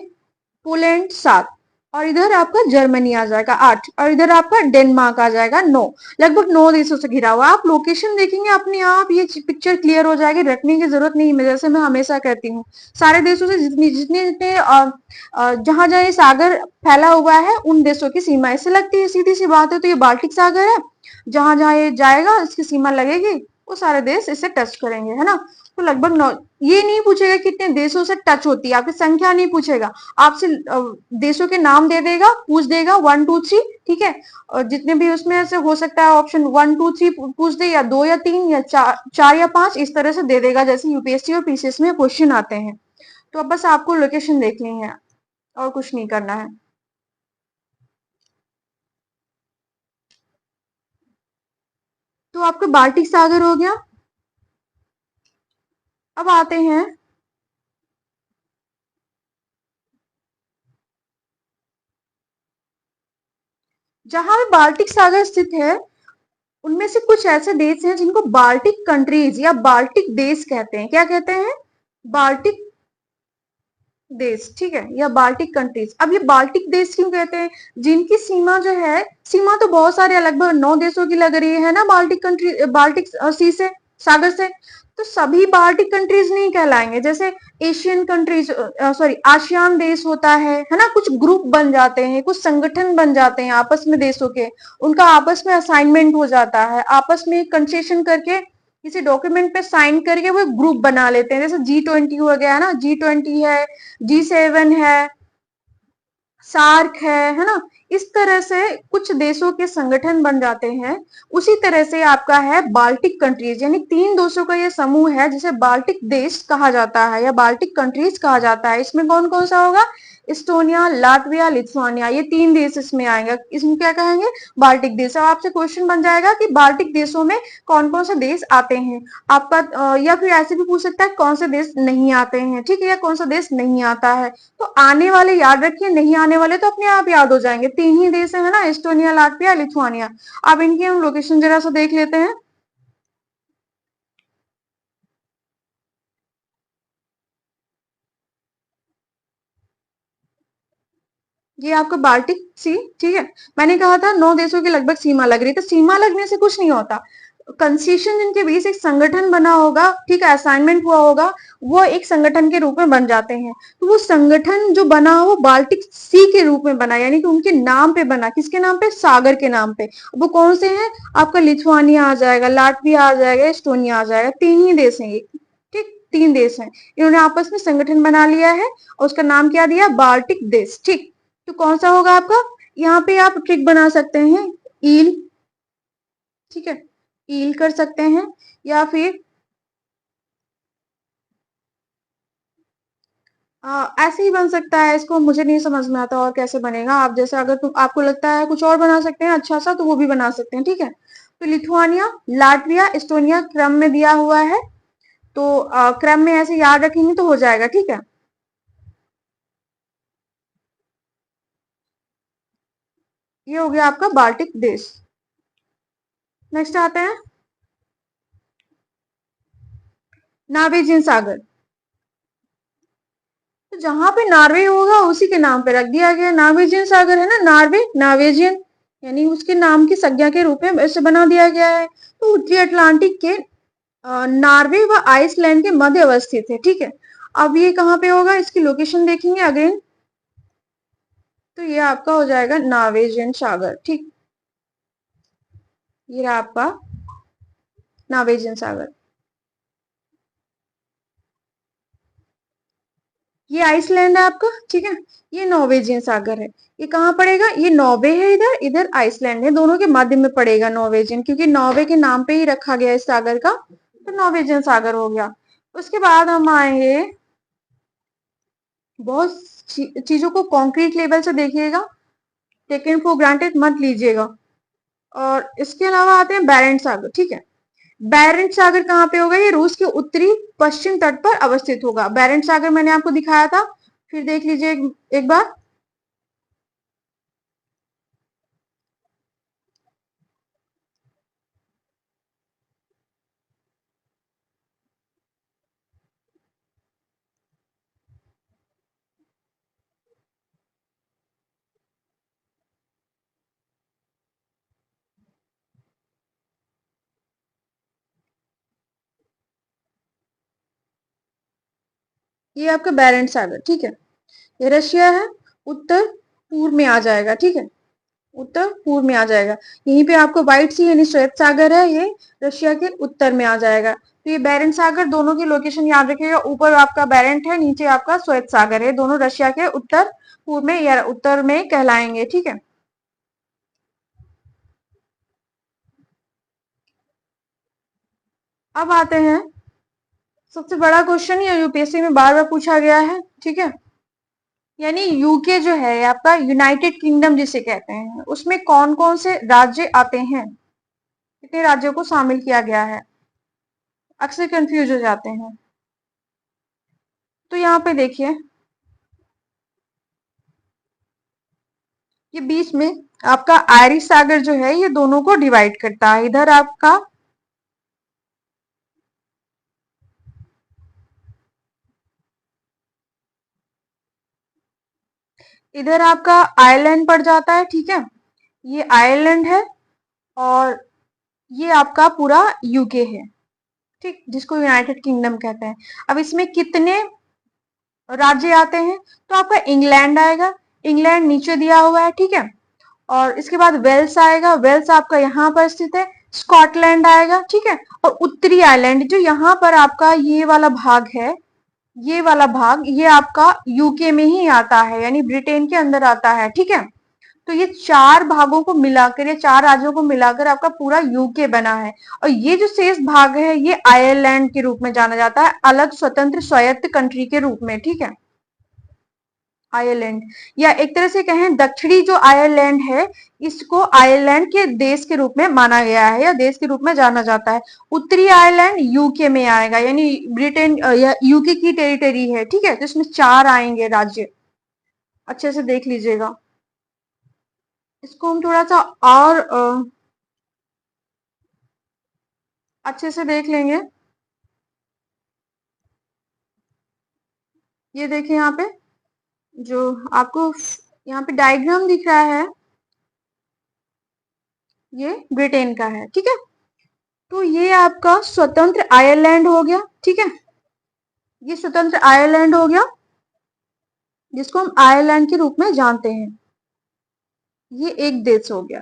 Speaker 1: पोलैंड सात, और इधर आपका जर्मनी आ जाएगा आठ, और इधर आपका डेनमार्क आ जाएगा नौ। लगभग नौ देशों से घिरा हुआ। आप लोकेशन देखेंगे अपने आप ये पिक्चर क्लियर हो जाएगी, रटने की जरूरत नहीं है, जैसे मैं हमेशा कहती हूँ। सारे देशों से जितने जितने जितने जहां जहां ये सागर फैला हुआ है उन देशों की सीमा इससे लगती है, सीधी सी बात है। तो ये बाल्टिक सागर है, जहां जहां ये जाएगा इसकी सीमा लगेगी, वो सारे देश इससे टच करेंगे, है ना। तो लगभग नौ, ये नहीं पूछेगा कितने देशों से टच होती है, आपकी संख्या नहीं पूछेगा, आपसे देशों के नाम दे देगा, पूछ देगा वन टू थ्री। ठीक है, और जितने भी उसमें से हो सकता है ऑप्शन वन टू थ्री पूछ दे, या दो या तीन या चार या पांच, इस तरह से दे देगा जैसे यूपीएससी और पीसीएस में क्वेश्चन आते हैं। तो अब बस आपको लोकेशन देखनी है और कुछ नहीं करना है। तो आपका बाल्टिक सागर हो गया। अब आते हैं, जहां भी बाल्टिक सागर स्थित है उनमें से कुछ ऐसे देश हैं जिनको बाल्टिक कंट्रीज या बाल्टिक देश कहते हैं। क्या कहते हैं, बाल्टिक देश। ठीक है, या बाल्टिक कंट्रीज। अब ये बाल्टिक देश क्यों कहते हैं, जिनकी सीमा जो है, सीमा तो बहुत सारे लगभग नौ देशों की लग रही है ना बाल्टिक कंट्री, बाल्टिक सी से, सागर से। तो सभी बाल्टिक कंट्रीज नहीं कहलाएंगे, जैसे एशियन कंट्रीज, सॉरी आसियान देश होता है ना, कुछ ग्रुप बन जाते हैं, कुछ संगठन बन जाते हैं आपस में देशों के, उनका आपस में असाइनमेंट हो जाता है, आपस में कंसेशन करके किसी डॉक्यूमेंट पे साइन करके वो ग्रुप बना लेते हैं। जैसे G20 हो गया ना, G20 है, G7 है, सार्क है ना। इस तरह से कुछ देशों के संगठन बन जाते हैं। उसी तरह से आपका है बाल्टिक कंट्रीज, यानी तीन देशों का ये समूह है जिसे बाल्टिक देश कहा जाता है या बाल्टिक कंट्रीज कहा जाता है। इसमें कौन कौन सा होगा, इस्टोनिया, लाटविया, लिथुआनिया, ये तीन देश इसमें आएंगे। इसमें क्या कहेंगे, बाल्टिक देश। अब आपसे क्वेश्चन बन जाएगा कि बाल्टिक देशों में कौन कौन से देश आते हैं आपका, या फिर ऐसे भी पूछ सकता है कौन से देश नहीं आते हैं। ठीक है, या कौन सा देश नहीं आता है। तो आने वाले याद रखिए, नहीं आने वाले तो अपने आप याद हो जाएंगे। तीन ही देश है ना, एस्टोनिया, लाटविया, लिथुआनिया। अब इनकी हम लोकेशन जरा सा देख लेते हैं। ये आपका बाल्टिक सी। ठीक है, मैंने कहा था नौ देशों की लगभग सीमा लग रही, तो सीमा लगने से कुछ नहीं होता। कंसेशन जिनके बीच एक संगठन बना होगा, ठीक है, असाइनमेंट हुआ होगा, वो एक संगठन के रूप में बन जाते हैं। तो वो संगठन जो बना वो बाल्टिक सी के रूप में बना, यानी कि उनके नाम पे बना। किसके नाम पे, सागर के नाम पे। वो कौन से हैं, आपका लिथुआनिया आ जाएगा, लाटविया आ जाएगा, एस्टोनिया आ जाएगा। तीन ही देश हैं ये। ठीक, तीन देश हैं, इन्होंने आपस में संगठन बना लिया है और उसका नाम क्या दिया, बाल्टिक देश। ठीक, तो कौन सा होगा आपका, यहाँ पे आप ट्रिक बना सकते हैं, ईल। ठीक है, ईल कर सकते हैं, या फिर ऐसे ही बन सकता है। इसको मुझे नहीं समझ में आता और कैसे बनेगा। आप जैसे अगर आपको लगता है कुछ और बना सकते हैं अच्छा सा, तो वो भी बना सकते हैं, ठीक है। तो लिथुआनिया, लाटविया, एस्टोनिया क्रम में दिया हुआ है, तो क्रम में ऐसे याद रखेंगे तो हो जाएगा, ठीक है। ये हो गया आपका बाल्टिक देश। नेक्स्ट आते हैं नॉर्वेजियन सागर। तो जहां पे नॉर्वे होगा उसी के नाम पे रख दिया गया। नॉर्वेजियन सागर है ना, नॉर्वे, नॉर्वेजियन, यानी उसके नाम की संज्ञा के रूप में ऐसे बना दिया गया है। तो उत्तरी अटलांटिक के नॉर्वे व आइसलैंड के मध्य अवस्थित है, ठीक है। अब ये कहाँ पे होगा, इसकी लोकेशन देखेंगे अगेन, तो ये आपका हो जाएगा नॉर्वेजियन सागर, ठीक। ये रहा आपका नॉर्वेजियन सागर। ये आइसलैंड है आपका, ठीक है। ये नॉर्वेजियन सागर है। ये कहाँ पड़ेगा, ये नॉर्वे है, इधर इधर आइसलैंड है, दोनों के मध्य में पड़ेगा नॉर्वेजियन, क्योंकि नॉर्वे के नाम पे ही रखा गया इस सागर का, तो नॉर्वेजियन सागर हो गया। उसके बाद हम आएंगे, बहुत चीजों को कॉन्क्रीट लेवल से देखिएगा, टेकन फॉर ग्रांटेड मत लीजिएगा। और इसके अलावा आते हैं बैरेंट सागर, ठीक है। बैरेंट सागर कहाँ पे होगा, ये रूस के उत्तरी पश्चिम तट पर अवस्थित होगा। बैरेंट सागर मैंने आपको दिखाया था, फिर देख लीजिए एक बार। ये आपका बैरेंट सागर, ठीक है। ये रशिया है, उत्तर पूर्व में आ जाएगा, ठीक है। उत्तर पूर्व में आ जाएगा। यहीं पे आपको व्हाइट सी यानी श्वेत सागर है, ये रशिया के उत्तर में आ जाएगा। तो ये बैरेंट सागर, दोनों की लोकेशन याद रखिएगा। ऊपर आपका बैरेंट है, नीचे आपका श्वेत सागर है, दोनों रशिया के उत्तर पूर्व में या उत्तर में कहलाएंगे, ठीक है। अब आते हैं सबसे बड़ा क्वेश्चन, ये यूपीएससी में बार बार पूछा गया है, ठीक है। यानी यूके जो है आपका, यूनाइटेड किंगडम जिसे कहते हैं, उसमें कौन कौन से राज्य आते हैं, कितने राज्यों को शामिल किया गया है, अक्सर कंफ्यूज हो जाते हैं। तो यहाँ पे देखिए, ये बीच में आपका आयरिश सागर जो है, ये दोनों को डिवाइड करता है। इधर आपका, इधर आपका आयरलैंड पड़ जाता है, ठीक है। ये आयरलैंड है, और ये आपका पूरा यूके है, ठीक, जिसको यूनाइटेड किंगडम कहते हैं। अब इसमें कितने राज्य आते हैं, तो आपका इंग्लैंड आएगा, इंग्लैंड नीचे दिया हुआ है, ठीक है। और इसके बाद वेल्स आएगा, वेल्स आपका यहाँ पर स्थित है। स्कॉटलैंड आएगा, ठीक है। और उत्तरी आइलैंड जो यहाँ पर आपका ये वाला भाग है, ये वाला भाग, ये आपका यूके में ही आता है, यानी ब्रिटेन के अंदर आता है, ठीक है। तो ये चार भागों को मिलाकर, ये चार राज्यों को मिलाकर आपका पूरा यूके बना है। और ये जो शेष भाग है, ये आयरलैंड के रूप में जाना जाता है, अलग स्वतंत्र स्वायत्त कंट्री के रूप में, ठीक है। आयरलैंड, या एक तरह से कहें दक्षिणी जो आयरलैंड है, इसको आयरलैंड के देश के रूप में माना गया है, या देश के रूप में जाना जाता है। उत्तरी आयरलैंड यूके में आएगा, यानी ब्रिटेन या यूके की टेरिटरी है, ठीक है। तो इसमें चार आएंगे राज्य, अच्छे से देख लीजिएगा। इसको हम थोड़ा सा और अच्छे से देख लेंगे। ये देखिए यहाँ पे, जो आपको यहाँ पे डायग्राम दिख रहा है, ये ब्रिटेन का है, ठीक है। तो ये आपका स्वतंत्र आयरलैंड हो गया, ठीक है। ये स्वतंत्र आयरलैंड हो गया, जिसको हम आयरलैंड के रूप में जानते हैं। ये एक देश हो गया।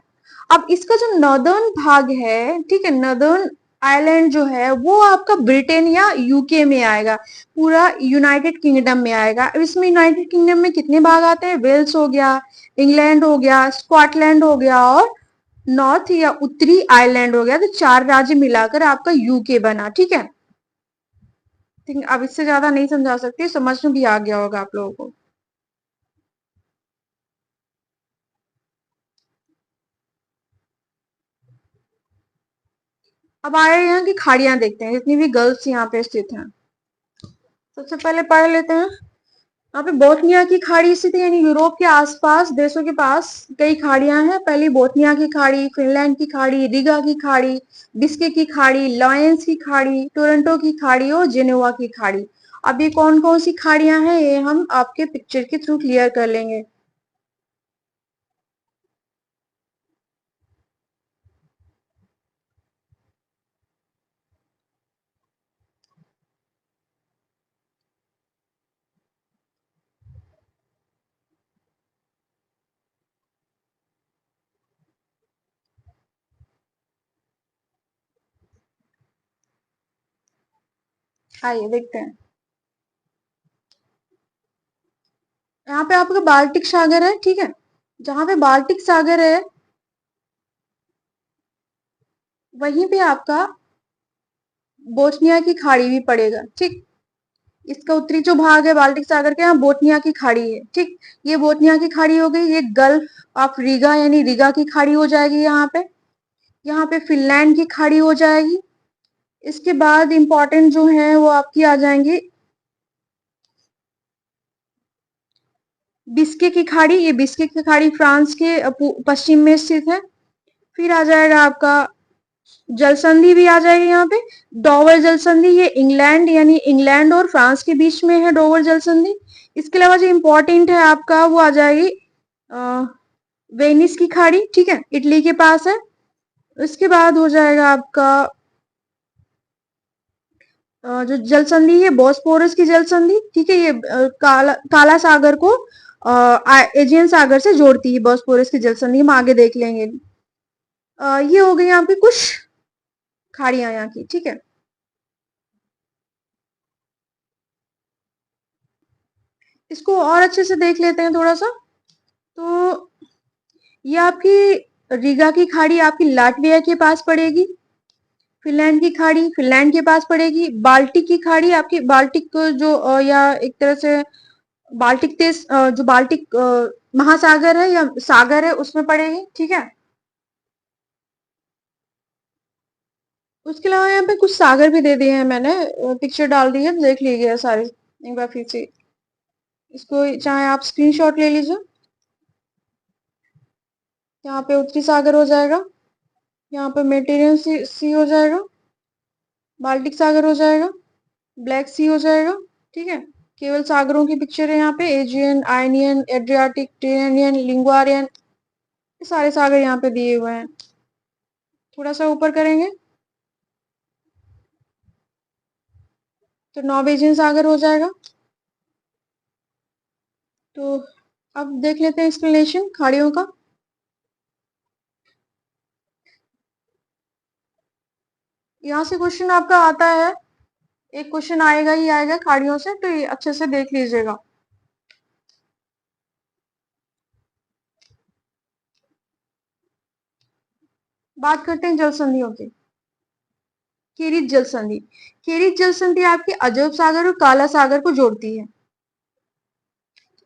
Speaker 1: अब इसका जो नॉर्दर्न भाग है, ठीक है, नॉर्दर्न आयरलैंड जो है, वो आपका ब्रिटेन या यूके में आएगा, पूरा यूनाइटेड किंगडम में आएगा। अब इसमें यूनाइटेड किंगडम में कितने भाग आते हैं, वेल्स हो गया, इंग्लैंड हो गया, स्कॉटलैंड हो गया, और नॉर्थ या उत्तरी आयरलैंड हो गया, तो 4 राज्य मिलाकर आपका यूके बना। ठीक है, ठीक, अब इससे ज्यादा नहीं समझा सकती, समझ में भी आ गया होगा आप लोगों को। अब आए यहाँ की खाड़ियां देखते हैं, जितनी भी गर्ल्स यहाँ पे स्थित हैं। सबसे पहले पढ़ लेते हैं। यहाँ पे बोथनिया की खाड़ी स्थित है, यानी यूरोप के आसपास देशों के पास कई खाड़ियां हैं। पहली बोथनिया की खाड़ी, फिनलैंड की खाड़ी, रीगा की खाड़ी, बिस्के की खाड़ी, लॉयंस की खाड़ी, टोरंटो की खाड़ी और जेनेवा की खाड़ी। अब ये कौन कौन सी खाड़ियां हैं, ये हम आपके पिक्चर के थ्रू क्लियर कर लेंगे। आइए देखते हैं। यहाँ पे आपका बाल्टिक सागर है। ठीक है, जहां पे बाल्टिक सागर है वहीं पे आपका बोस्निया की खाड़ी भी पड़ेगा। ठीक, इसका उत्तरी जो भाग है बाल्टिक सागर के, यहाँ बोटनिया की खाड़ी है। ठीक, ये बोटनिया की खाड़ी हो गई। ये गल्फ ऑफ रीगा यानी रीगा की खाड़ी हो जाएगी। यहाँ पे फिनलैंड की खाड़ी हो जाएगी। इसके बाद इंपॉर्टेंट जो है वो आपकी आ जाएंगी बिस्के की खाड़ी। ये बिस्के की खाड़ी फ्रांस के पश्चिम में स्थित है। फिर आ जाएगा आपका जल संधि भी आ जाएगी यहाँ पे, डोवर जल संधि। ये इंग्लैंड यानी इंग्लैंड और फ्रांस के बीच में है डोवर जल संधि। इसके अलावा जो इम्पोर्टेंट है आपका वो आ जाएगी वेनिस की खाड़ी। ठीक है, इटली के पास है। उसके बाद हो जाएगा आपका जो जल संधि है बॉस्फोरस की जल संधि। ठीक है, ये काला सागर को एजियन सागर से जोड़ती है, बॉस्फोरस की जल संधि हम आगे देख लेंगे। ये हो गई आपकी कुछ खाड़ियां यहाँ की। ठीक है, इसको और अच्छे से देख लेते हैं थोड़ा सा। तो ये आपकी रीगा की खाड़ी आपकी लाटविया के पास पड़ेगी। फिनलैंड की खाड़ी फिनलैंड के पास पड़ेगी। बाल्टिक की खाड़ी आपकी बाल्टिक जो या एक तरह से बाल्टिक देश जो बाल्टिक महासागर है या सागर है उसमें पड़ेगी। ठीक है, उसके अलावा यहाँ पे कुछ सागर भी दे दिए हैं मैंने, पिक्चर डाल दी है, देख लीजिए सारी एक बार फिर से। इसको चाहे आप स्क्रीनशॉट ले लीजिए। यहाँ पे उत्तरी सागर हो जाएगा, यहाँ पे मेडिटेरियन सी हो जाएगा, बाल्टिक सागर हो जाएगा, ब्लैक सी हो जाएगा। ठीक है, केवल सागरों की पिक्चर है यहाँ पे, एजियन, आयनियन, एड्रियाटिक, टेरेनियन, लिंगुआरियन, ये सारे सागर यहाँ पे दिए हुए हैं। थोड़ा सा ऊपर करेंगे तो नॉर्वेजियन सागर हो जाएगा। तो अब देख लेते हैं एक्सप्लेनेशन खाड़ियों का। यहाँ से क्वेश्चन आपका आता है, एक क्वेश्चन आएगा ही आएगा खाड़ियों से, तो ये अच्छे से देख लीजिएगा। बात करते हैं जल संधियों की। केरित जल संधि, केरित जल संधि आपकी अजब सागर और काला सागर को जोड़ती है।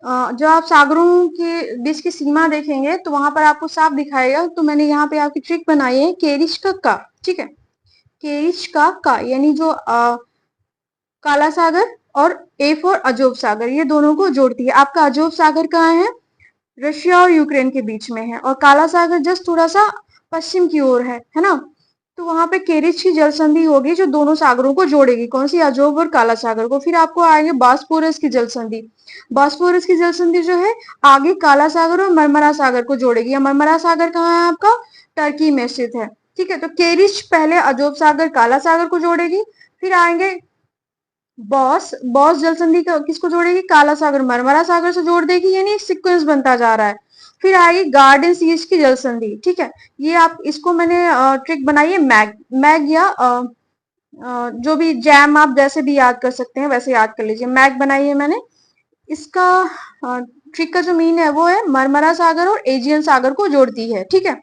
Speaker 1: जो आप सागरों के बीच की सीमा देखेंगे तो वहां पर आपको साफ दिखाएगा। तो मैंने यहाँ पे आपकी ट्रिक बनाई है केरिश का। ठीक है, केरिश का यानी जो काला सागर और ए फॉर अजोब सागर, ये दोनों को जोड़ती है। आपका अजोब सागर कहाँ है, रशिया और यूक्रेन के बीच में है, और काला सागर जस्ट थोड़ा सा पश्चिम की ओर है ना। तो वहां पे केरिच की जल संधि होगी जो दोनों सागरों को जोड़ेगी, कौन सी, अजोब और काला सागर को। फिर आपको आएंगे बास्फोरस की जल संधि। बास्फोरस की जल संधि जो है आगे काला सागर और मरमरा सागर को जोड़ेगी। मरमरा सागर कहाँ है आपका, टर्की में स्थित है। ठीक है, तो केरिच पहले अजोब सागर काला सागर को जोड़ेगी। फिर आएंगे बॉस बॉस जल संधि किसको जोड़ेगी, काला सागर मरमरा सागर से जोड़ देगी, यानी एक सीक्वेंस बनता जा रहा है। फिर आएगी गार्डन सीरीज की जल संधि। ठीक है, ये आप इसको मैंने ट्रिक बनाई है मैग मैग या जो भी जैम आप जैसे भी याद कर सकते हैं वैसे याद कर लीजिए। मैग बनाई है मैंने। इसका ट्रिक का जो मीन है वो है मरमरा सागर और एजियन सागर को जोड़ती है। ठीक है,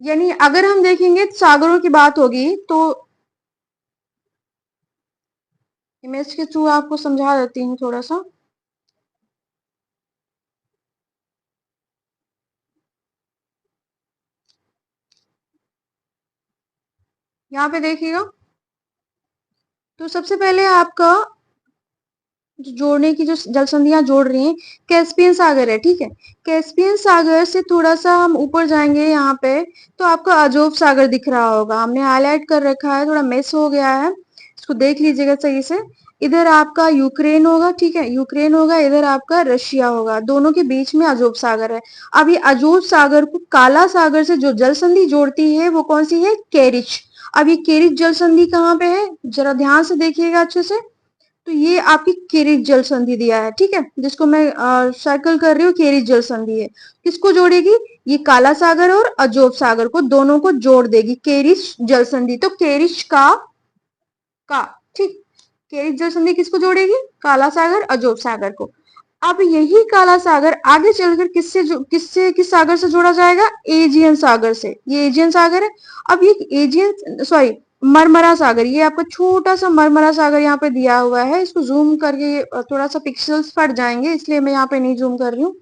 Speaker 1: यानी अगर हम देखेंगे तो सागरों की बात होगी तो इमेज के थ्रू आपको समझा देती हूँ थोड़ा सा। यहाँ पे देखिएगा, तो सबसे पहले आपका जो जोड़ने की जो जल संधियां जोड़ रही हैं, कैस्पियन सागर है, ठीक है। कैस्पियन सागर से थोड़ा सा हम ऊपर जाएंगे यहाँ पे, तो आपका अजोब सागर दिख रहा होगा, हमने हाईलाइट कर रखा है, थोड़ा मिस हो गया है, इसको देख लीजिएगा सही से। इधर आपका यूक्रेन होगा, ठीक है, यूक्रेन होगा, इधर आपका रशिया होगा, दोनों के बीच में अजोब सागर है। अब ये अजोब सागर को काला सागर से जो जल संधि जोड़ती है वो कौन सी है, केरिच। अब ये केरिच जल संधि कहाँ पे है, जरा ध्यान से देखिएगा अच्छे से। तो ये आपकी केरिच जल संधि दिया है, ठीक है, जिसको मैं सर्कल कर रही हूँ, केरिच जल संधि है। किसको जोड़ेगी, ये काला सागर और अजोब सागर को, दोनों को जोड़ देगी केरिच जल संधि। तो केरिच का, ठीक, केरिच जल संधि किसको जोड़ेगी, काला सागर अजोब सागर को। अब यही काला सागर आगे चलकर किससे किस सागर से जोड़ा जाएगा, एजियन सागर से। ये एजियन सागर है। अब ये एजियन, सॉरी, मरमरा सागर, ये आपका छोटा सा मरमरा सागर यहाँ पे दिया हुआ है। इसको जूम करके थोड़ा सा पिक्सल्स फट जाएंगे, इसलिए मैं यहाँ पे नहीं जूम कर रही हूँ,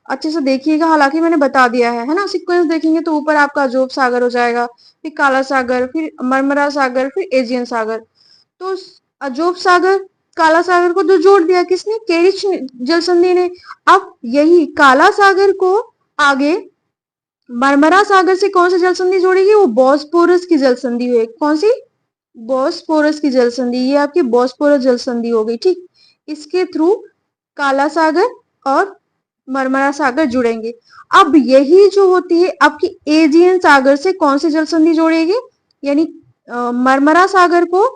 Speaker 1: अच्छे से देखिएगा। हालांकि मैंने बता दिया है ना, सीक्वेंस देखेंगे तो ऊपर आपका अजोब सागर हो जाएगा, फिर काला सागर, फिर मरमरा सागर, फिर एजियन सागर। तो अजोब सागर, काला सागर को तो जोड़ दिया किसने, केरिच जल संधि ने। अब यही काला सागर को आगे मरमरा सागर से कौन सी जल संधि जोड़ेगी, वो बॉस्पोरस की जल संधि हुई, कौन सी, बॉस्पोरस की जल संधि, ये आपकी बॉस्पोरस जल संधि हो गई, ठीक। इसके थ्रू काला सागर और मरमरा सागर जुड़ेंगे। अब यही जो होती है आपकी एजियन सागर से कौन सी जल संधि जोड़ेगी, यानी मरमरा सागर को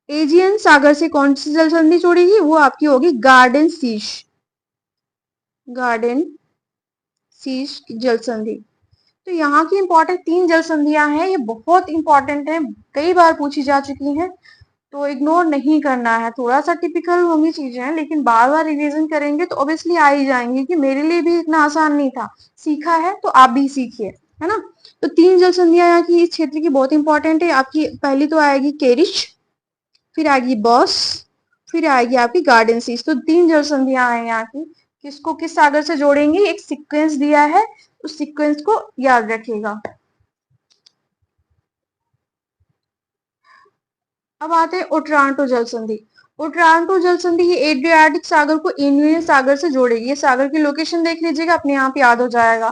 Speaker 1: एजियन सागर से कौन सी जल संधि जोड़ेगी, वो आपकी होगी गार्डन सीश, गार्डन सीश की जल संधि। तो यहाँ की इंपॉर्टेंट 3 जल संधियां हैं, ये बहुत इंपॉर्टेंट है, कई बार पूछी जा चुकी हैं, तो इग्नोर नहीं करना है। थोड़ा सा टिपिकल होंगी चीजें, लेकिन बार बार रिवीजन करेंगे तो ऑब्वियसली आ ही जाएंगी, कि मेरे लिए भी इतना आसान नहीं था, सीखा है तो आप भी सीखिए, है ना। तो 3 जल संधियां यहाँ की इस क्षेत्र की बहुत इंपॉर्टेंट है। आपकी पहली तो आएगी केरिच, फिर आएगी बॉस, फिर आएगी आपकी गार्डन सीज। तो 3 जल संधियां हैं यहाँ की, किसको किस सागर से जोड़ेंगे, एक सीक्वेंस दिया है, उस सीक्वेंस को याद रखिएगा। अब आते हैं ओट्रांटो जल संधि। ओट्रांटो जल संधि ये एड्रियाटिक सागर को इंडियन सागर से जोड़ेगी। ये सागर की लोकेशन देख लीजिएगा, अपने आप याद हो जाएगा।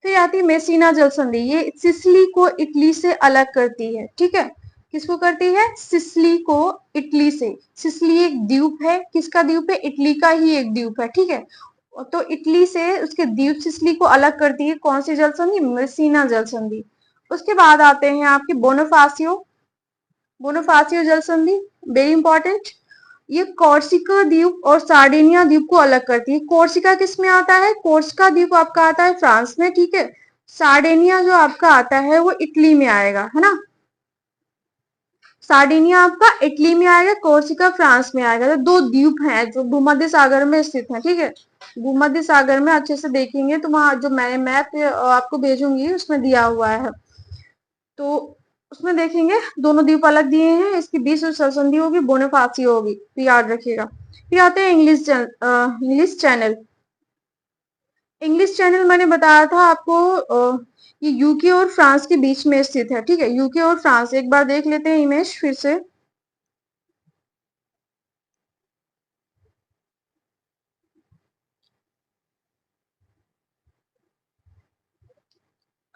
Speaker 1: फिर आती है मेसिना जल संधि, ये सिसिली को इटली से अलग करती है, ठीक है। किसको करती है, सिसिली को इटली से। सिसिली एक द्वीप है, किसका द्वीप है, इटली का ही एक द्वीप है, ठीक है। तो इटली से उसके द्वीप सिसिली को अलग करती है कौन सी जल संधि, मेसिना जल संधि। उसके बाद आते हैं आपके बोनाफासियो, बोनाफासियो जल संधि, वेरी इंपॉर्टेंट। ये कोर्सिका द्वीप और सार्डिनिया द्वीप को अलग करती है। कोर्सिका किस में आता है, कोर्सिका द्वीप आपका आता है फ्रांस में, ठीक है। सार्डिनिया जो आपका आता है वो इटली में आएगा, है ना। सार्डिनिया आपका इटली में आएगा, कोर्सिका फ्रांस में आएगा। तो 2 द्वीप हैं जो भूमध्य सागर में स्थित है, ठीक है। भूमध्य सागर में अच्छे से देखेंगे तो वहां जो मैंने मैप आपको भेजूंगी उसमें दिया हुआ है, तो उसमें देखेंगे दोनों द्वीप अलग दिए हैं, इसके बीच जो सरसंधि होगी बोनाफासियो होगी, तो याद रखिएगा। फिर आते हैं इंग्लिश चैनल। इंग्लिश चैनल मैंने बताया था आपको, ये यूके और फ्रांस के बीच में स्थित है, ठीक है। यूके और फ्रांस, एक बार देख लेते हैं इमेज फिर से।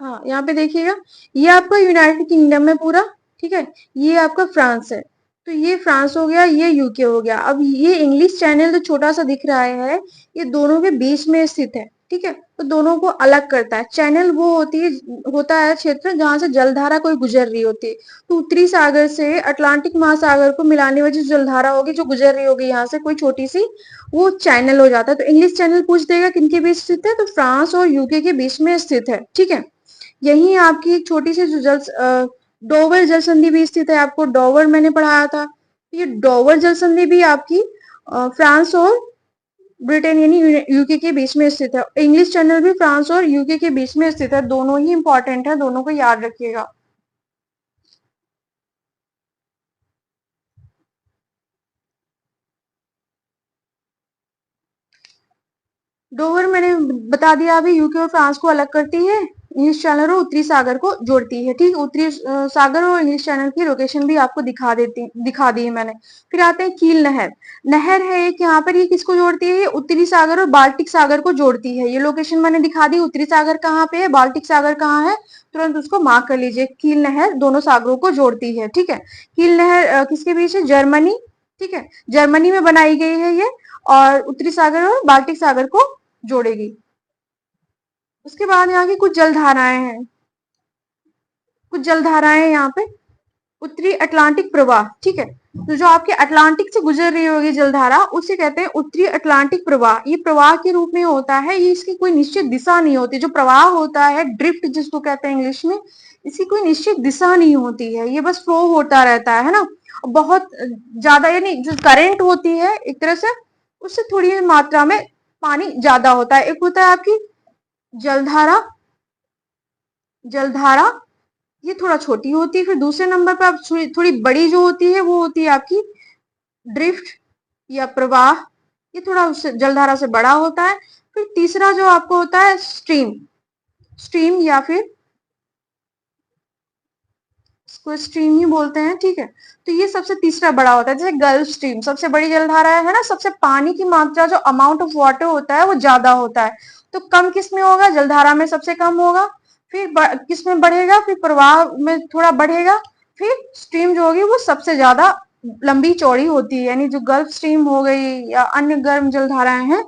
Speaker 1: हाँ, यहाँ पे देखिएगा, ये आपका यूनाइटेड किंगडम है पूरा, ठीक है। ये आपका फ्रांस है, तो ये फ्रांस हो गया, ये यूके हो गया। अब ये इंग्लिश चैनल जो छोटा सा दिख रहा है, ये दोनों के बीच में स्थित है, ठीक है। तो दोनों को अलग करता है। चैनल वो होता है क्षेत्र जहां से जलधारा कोई गुजर रही होती है। तो उत्तरी सागर से अटलांटिक महासागर को मिलाने वाली जो जलधारा होगी जो गुजर रही होगी यहाँ से कोई छोटी सी, वो चैनल हो जाता है। तो इंग्लिश चैनल पूछ देगा किनके बीच स्थित है, तो फ्रांस और यूके के बीच में स्थित है, ठीक है। यही आपकी एक छोटी सी जो डोवर जल संधि भी स्थित है, आपको डोवर मैंने पढ़ाया था। ये डोवर जल संधि भी आपकी फ्रांस और ब्रिटेन यानी यूके के बीच में स्थित है। इंग्लिश चैनल भी फ्रांस और यूके के बीच में स्थित है, दोनों ही इंपॉर्टेंट है, दोनों को याद रखिएगा। डोवर मैंने बता दिया अभी, यूके और फ्रांस को अलग करती है, इंग्लिश चैनल और उत्तरी सागर को जोड़ती है। ठीक, उत्तरी सागर और इंग्लिश चैनल की लोकेशन भी आपको दिखा दी है मैंने। फिर आते हैं कील नहर। नहर है एक यहाँ पर, ये किसको जोड़ती है? ये उत्तरी सागर और बाल्टिक सागर को जोड़ती है। ये लोकेशन मैंने दिखा दी, उत्तरी सागर कहाँ पे है, बाल्टिक सागर कहाँ है, तुरंत उसको मार्क कर लीजिए। कील नहर दोनों सागरों को जोड़ती है। ठीक है, कील नहर किसके बीच है? जर्मनी, ठीक है, जर्मनी में बनाई गई है ये, और उत्तरी सागर और बाल्टिक सागर को जोड़ेगी। उसके बाद यहाँ की कुछ जलधाराएं हैं, कुछ जलधाराएं यहाँ पे। उत्तरी अटलांटिक प्रवाह, ठीक है, तो जो आपके अटलांटिक से गुजर रही होगी जलधारा, उसे कहते हैं उत्तरी अटलांटिक प्रवाह। ये प्रवाह के रूप में होता है, ये इसकी कोई निश्चित दिशा नहीं होती। जो प्रवाह होता है, ड्रिफ्ट जिसको कहते हैं इंग्लिश में, इसकी कोई निश्चित दिशा नहीं होती है, ये बस फ्लो होता रहता है ना। बहुत ज्यादा, यानी जो करंट होती है एक तरह से, उससे थोड़ी मात्रा में पानी ज्यादा होता है। एक होता है आपकी जलधारा, जलधारा ये थोड़ा छोटी होती है। फिर दूसरे नंबर पर आप थोड़ी बड़ी जो होती है, वो होती है आपकी ड्रिफ्ट या प्रवाह, ये थोड़ा उससे जलधारा से बड़ा होता है। फिर तीसरा जो आपको होता है स्ट्रीम, स्ट्रीम या फिर इसको स्ट्रीम ही बोलते हैं। ठीक है, तो ये सबसे तीसरा बड़ा होता है। जैसे गल्फ स्ट्रीम सबसे बड़ी जलधारा है ना, सबसे पानी की मात्रा, जो अमाउंट ऑफ वाटर होता है वो ज्यादा होता है। तो कम किस में होगा? जलधारा में सबसे कम होगा। फिर किस में बढ़ेगा? फिर प्रवाह में थोड़ा बढ़ेगा। फिर स्ट्रीम जो होगी वो सबसे ज्यादा लंबी चौड़ी होती है, यानी जो गल्फ स्ट्रीम हो गई या अन्य गर्म जलधाराएं हैं,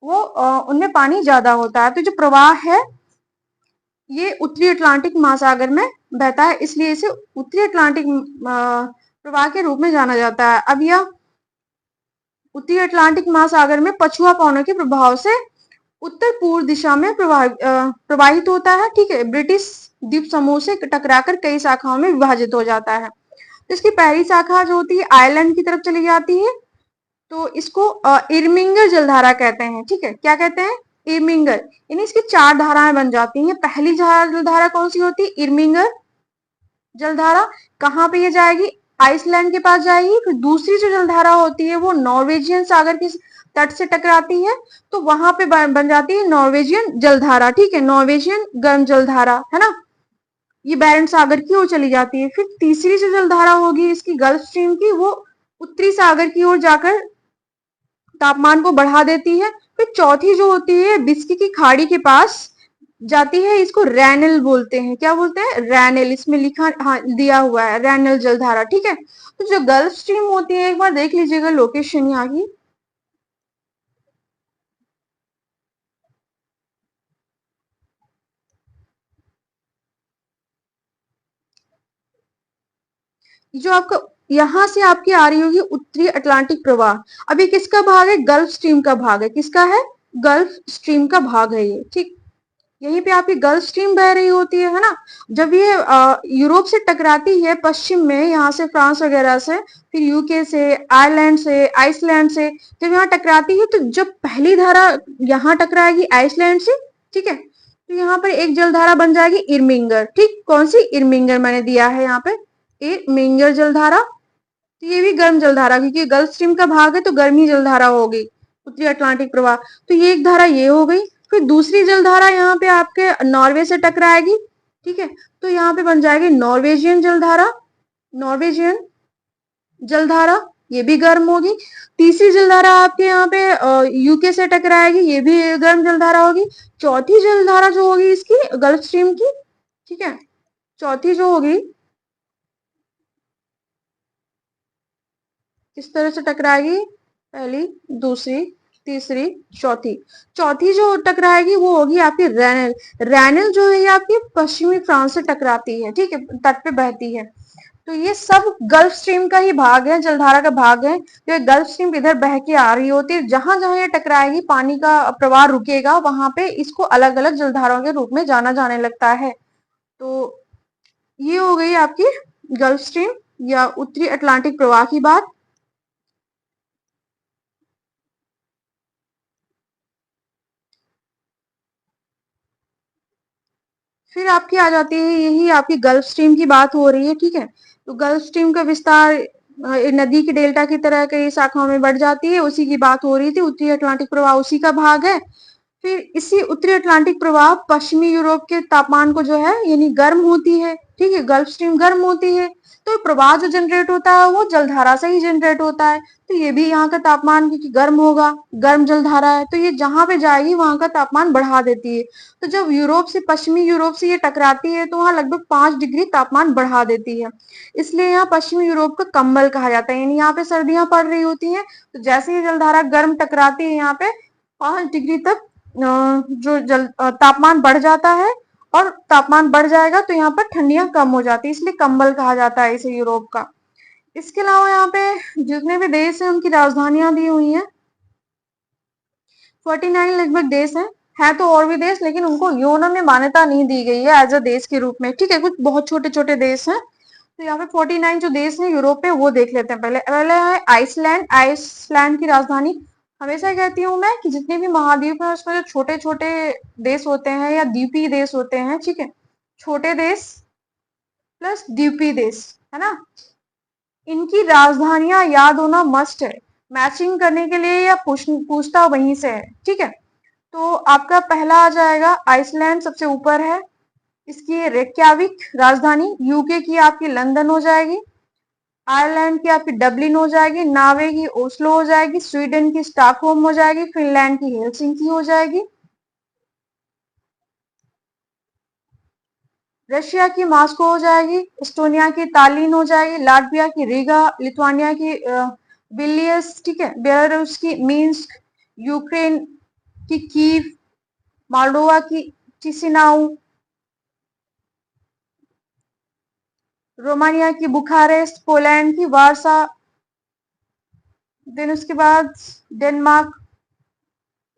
Speaker 1: वो उनमें पानी ज्यादा होता है। तो जो प्रवाह है ये उत्तरी अटलांटिक महासागर में बहता है, इसलिए इसे उत्तरी अटलांटिक प्रवाह के रूप में जाना जाता है। अब यह उत्तरी अटलांटिक महासागर में पछुआ पवनों के प्रभाव से उत्तर पूर्व दिशा में प्रवाहित होता है। ठीक है, ब्रिटिश द्वीप समूह से टकराकर कई शाखाओं में विभाजित हो जाता है। तो इसकी पहली शाखा जो होती है आयरलैंड की तरफ चली जाती है, तो इसको इरमिंगर जलधारा कहते हैं। ठीक है, क्या कहते हैं? इरमिंगर, यानी इसकी 4 धाराएं बन जाती हैं। पहली जलधारा कौन सी होती है? इरमिंगर जलधारा। कहाँ पे ये जाएगी? आइसलैंड के पास जाएगी। फिर दूसरी जो जलधारा होती है वो नॉर्वेजियन सागर के तट से टकराती है, तो वहां पे बन जाती है नॉर्वेजियन जलधारा। ठीक है, नॉर्वेजियन गर्म जलधारा है ना, ये बैरन सागर की ओर चली जाती है। फिर तीसरी जो जलधारा होगी इसकी गल्फ स्ट्रीम की, वो उत्तरी सागर की ओर जाकर तापमान को बढ़ा देती है। फिर चौथी जो होती है बिस्की की खाड़ी के पास जाती है, इसको रैनल बोलते हैं। क्या बोलते हैं? रैनल, इसमें लिखा, हाँ दिया हुआ है रैनल जलधारा। ठीक है, तो जो गल्फ स्ट्रीम होती है, एक बार देख लीजिएगा लोकेशन यहाँ की। जो आपका यहां से आपकी आ रही होगी उत्तरी अटलांटिक प्रवाह, अब ये किसका भाग है? गल्फ स्ट्रीम का भाग है। किसका है? गल्फ स्ट्रीम का भाग है ये। ठीक, यहीं पे आपकी गल्फ स्ट्रीम बह रही होती है ना। जब ये यूरोप से टकराती है पश्चिम में, यहाँ से फ्रांस वगैरह से, फिर यूके से, आयरलैंड से, आइसलैंड से, जब यहाँ टकराती है, तो जब पहली धारा यहाँ टकराएगी आइसलैंड से, ठीक है, तो यहाँ पर एक जलधारा बन जाएगी इरमिंगर। ठीक, कौन सी? इरमिंगर मैंने दिया है यहाँ पे, इरमिंगर जलधारा। तो ये भी गर्म जलधारा, क्योंकि गल्फ स्ट्रीम का भाग है तो गर्मी जलधारा होगी, उत्तरी अटलांटिक प्रवाह। तो ये एक धारा ये हो गई। फिर दूसरी जलधारा यहाँ पे आपके नॉर्वे से टकराएगी। ठीक है, तो यहाँ पे बन जाएगी नॉर्वेजियन जलधारा, नॉर्वेजियन जलधारा, ये भी गर्म होगी। तीसरी जलधारा आपके यहाँ पे यूके से टकराएगी, ये भी गर्म जलधारा होगी। चौथी जलधारा जो होगी इसकी गल्फ स्ट्रीम की, ठीक है, चौथी जो होगी किस तरह से टकराएगी? पहली, दूसरी, तीसरी, चौथी। चौथी जो टकराएगी वो होगी आपकी रैनल। रैनल जो है आपकी पश्चिमी फ्रांस से टकराती है। ठीक है, तट पे बहती है। तो ये सब गल्फ स्ट्रीम का ही भाग है, जलधारा का भाग है। तो ये गल्फ स्ट्रीम इधर बह के आ रही होती है, जहां जहां ये टकराएगी पानी का प्रवाह रुकेगा, वहां पे इसको अलग अलग जलधाराओं के रूप में जाना जाने लगता है। तो ये हो गई आपकी गल्फ स्ट्रीम या उत्तरी अटलांटिक प्रवाह की बात। फिर आपकी आ जाती है, यही आपकी गल्फ स्ट्रीम की बात हो रही है, ठीक है। तो गल्फ स्ट्रीम का विस्तार नदी की डेल्टा की तरह कई शाखाओं में बढ़ जाती है, उसी की बात हो रही थी। उत्तरी अटलांटिक प्रवाह उसी का भाग है। फिर इसी उत्तरी अटलांटिक प्रवाह पश्चिमी यूरोप के तापमान को जो है यानी गर्म होती है, ठीक है, गल्फ स्ट्रीम गर्म होती है। तो प्रवाह जो जनरेट होता है वो जलधारा से ही जनरेट होता है। तो ये भी यहाँ का तापमान क्योंकि गर्म होगा, गर्म जलधारा है, तो ये जहां पे जाएगी वहां का तापमान बढ़ा देती है। तो जब यूरोप से, पश्चिमी यूरोप से ये टकराती है तो वहां लगभग 5 डिग्री तापमान बढ़ा देती है। इसलिए यहाँ पश्चिमी यूरोप का कम्बल कहा जाता है, यानी यहाँ पे सर्दियां पड़ रही होती हैं, तो जैसे ही जलधारा गर्म टकराती है यहाँ पे 5 डिग्री तक जो तापमान बढ़ जाता है, और तापमान बढ़ जाएगा तो यहाँ पर ठंडियां कम हो जाती है, इसलिए कंबल कहा जाता है इसे यूरोप का। इसके अलावा यहाँ पे जितने भी देश हैं उनकी राजधानियां दी हुई हैं। 49 लगभग देश हैं, है तो और भी देश, लेकिन उनको यूएन में मान्यता नहीं दी गई है एज अ देश के रूप में, ठीक है। कुछ बहुत छोटे छोटे देश हैं। तो यहाँ पे 49 जो देश हैं यूरोप में, वो देख लेते हैं। पहले पहले है आइसलैंड। आइसलैंड की राजधानी, हमेशा कहती हूँ मैं कि जितने भी महाद्वीप हैं उसमें जो छोटे छोटे देश होते हैं या द्वीपीय देश होते हैं, ठीक है, छोटे देश प्लस द्वीपीय देश, है ना, इनकी राजधानियां याद होना मस्ट है। मैचिंग करने के लिए या पूछता वहीं से है, ठीक है। तो आपका पहला आ जाएगा आइसलैंड, सबसे ऊपर है। इसकी रेक्याविक राजधानी, यूके की आपकी लंदन हो जाएगी, आयरलैंड की आपकी डबलिन हो जाएगी, नॉर्वे की ओस्लो हो जाएगी, स्वीडन की स्टॉकहोम हो जाएगी, फिनलैंड की हेलसिंकी हो जाएगी, रशिया की मॉस्को हो जाएगी, एस्टोनिया की तालिन हो जाएगी, लाटविया की रीगा, लिथुआनिया की विलियस, ठीक है, बेलारूस की मिन्स्क, यूक्रेन की कीव, मोल्डोवा की चिसिनाउ, रोमानिया की बुखारेस्ट, पोलैंड की वारसा, देन उसके बाद डेनमार्क,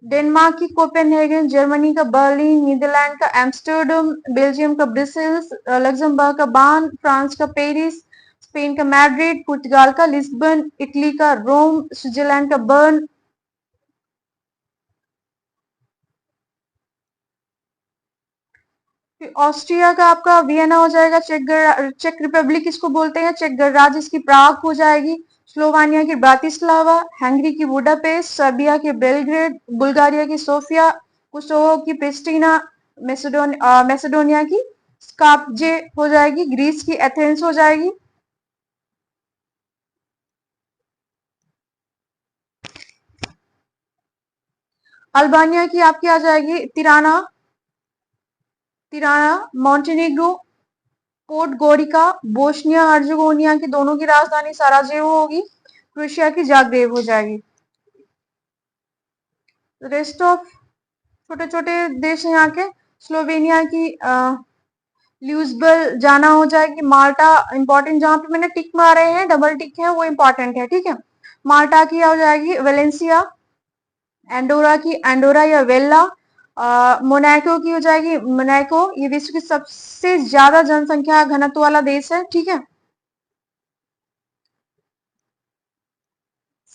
Speaker 1: डेनमार्क की कोपेनहेगन, जर्मनी का बर्लिन, नीदरलैंड का एम्स्टर्डम, बेल्जियम का ब्रिसेल्स, लग्जमबर्ग का बान, फ्रांस का पेरिस, स्पेन का मैड्रिड, पुर्तगाल का लिस्बन, इटली का रोम, स्विट्जरलैंड का बर्न, फिर ऑस्ट्रिया का आपका वियना हो जाएगा, चेक रिपब्लिक इसको बोलते हैं, चेक गणराज्य इसकी प्राग हो जाएगी, स्लोवानिया की ब्रातिस्लावा, हंगरी की बुडापेस्ट, सर्बिया की बेलग्रेड, बुल्गारिया की सोफिया, कोसोवो की प्रिस्टिना, मैसेडोनिया की स्कापजे हो जाएगी, ग्रीस की एथेंस हो जाएगी, अल्बानिया की आपकी आ जाएगी Tirana, Tirana, Montenegro, Podgorica, Bosnia Herzegovina की दोनों की राजधानी सराजेवो होगी, क्रोएशिया की जाग्रेब हो जाएगी। रेस्ट ऑफ छोटे छोटे देश हैं यहाँ के, स्लोवेनिया की ल्यूजबल जाना हो जाएगी, माल्टा इंपॉर्टेंट, जहां पे मैंने टिक मारे हैं, डबल टिक है, वो इंपॉर्टेंट है, ठीक है। माल्टा की हो जाएगी वेलेंसिया, एंडोरा की एंडोरा या वेल्ला, मोनाको की हो जाएगी मोनाको, ये विश्व की सबसे ज्यादा जनसंख्या घनत्व वाला देश है, ठीक है।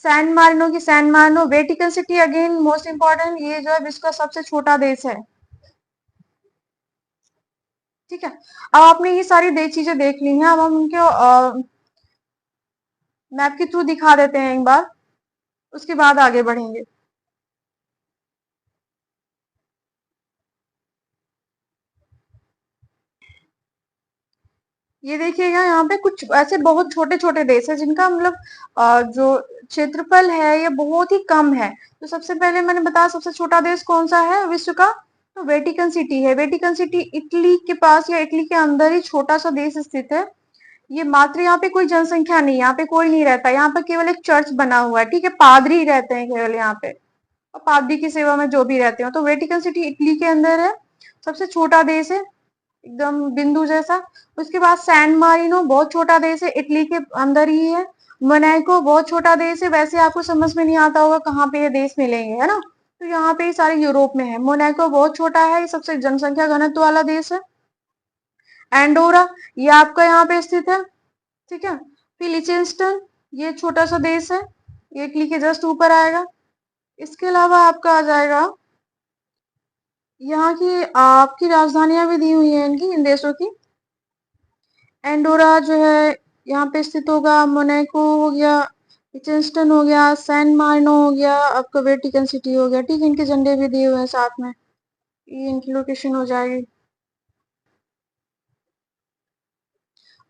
Speaker 1: सैन मार्नो की San Marino, Vatican city again most important, ये जो है विश्व का सबसे छोटा देश है, ठीक है। अब आपने ये सारी चीजें देख ली हैं, अब हम उनको मैप के थ्रू दिखा देते हैं एक बार, उसके बाद आगे बढ़ेंगे। ये देखिएगा यहाँ पे कुछ ऐसे बहुत छोटे छोटे देश है जिनका मतलब जो क्षेत्रफल है ये बहुत ही कम है। तो सबसे पहले मैंने बताया सबसे छोटा देश कौन सा है विश्व का, तो वेटिकन सिटी है। वेटिकन सिटी इटली के पास या इटली के अंदर ही छोटा सा देश स्थित है। ये मात्र यहाँ पे कोई जनसंख्या नहीं, यहाँ पे कोई नहीं रहता, यहाँ पे केवल एक चर्च बना हुआ है, ठीक है, पादरी रहते हैं केवल यहाँ पे, और पादरी की सेवा में जो भी रहते हो। तो वेटिकन सिटी इटली के अंदर है, सबसे छोटा देश है, एकदम बिंदु जैसा। उसके बाद सैन मारिनो बहुत छोटा देश है, इटली के अंदर ही है। मोनाको बहुत छोटा देश है, वैसे आपको समझ में नहीं आता होगा कहाँ पे ये देश मिलेंगे, है ना, तो यहाँ पे सारे यूरोप में है। मोनाको बहुत छोटा है, ये सबसे जनसंख्या घनत्व वाला देश है। एंडोरा ये आपका यहाँ पे स्थित है, ठीक है। फिर लिचेंस्टन ये छोटा सा देश है, ये इटली के जस्ट ऊपर आएगा। इसके अलावा आपका आ जाएगा यहाँ की आपकी राजधानियां भी दी हुई है इनकी, इन देशों की। एंडोरा जो है यहाँ पे स्थित होगा, मोनाको हो गया, लिechtenstein हो गया, सैन मार्नो हो गया, आपका वेटिकन सिटी हो गया। ठीक है, इनके झंडे भी दिए हुए हैं साथ में, ये इनकी लोकेशन हो जाएगी।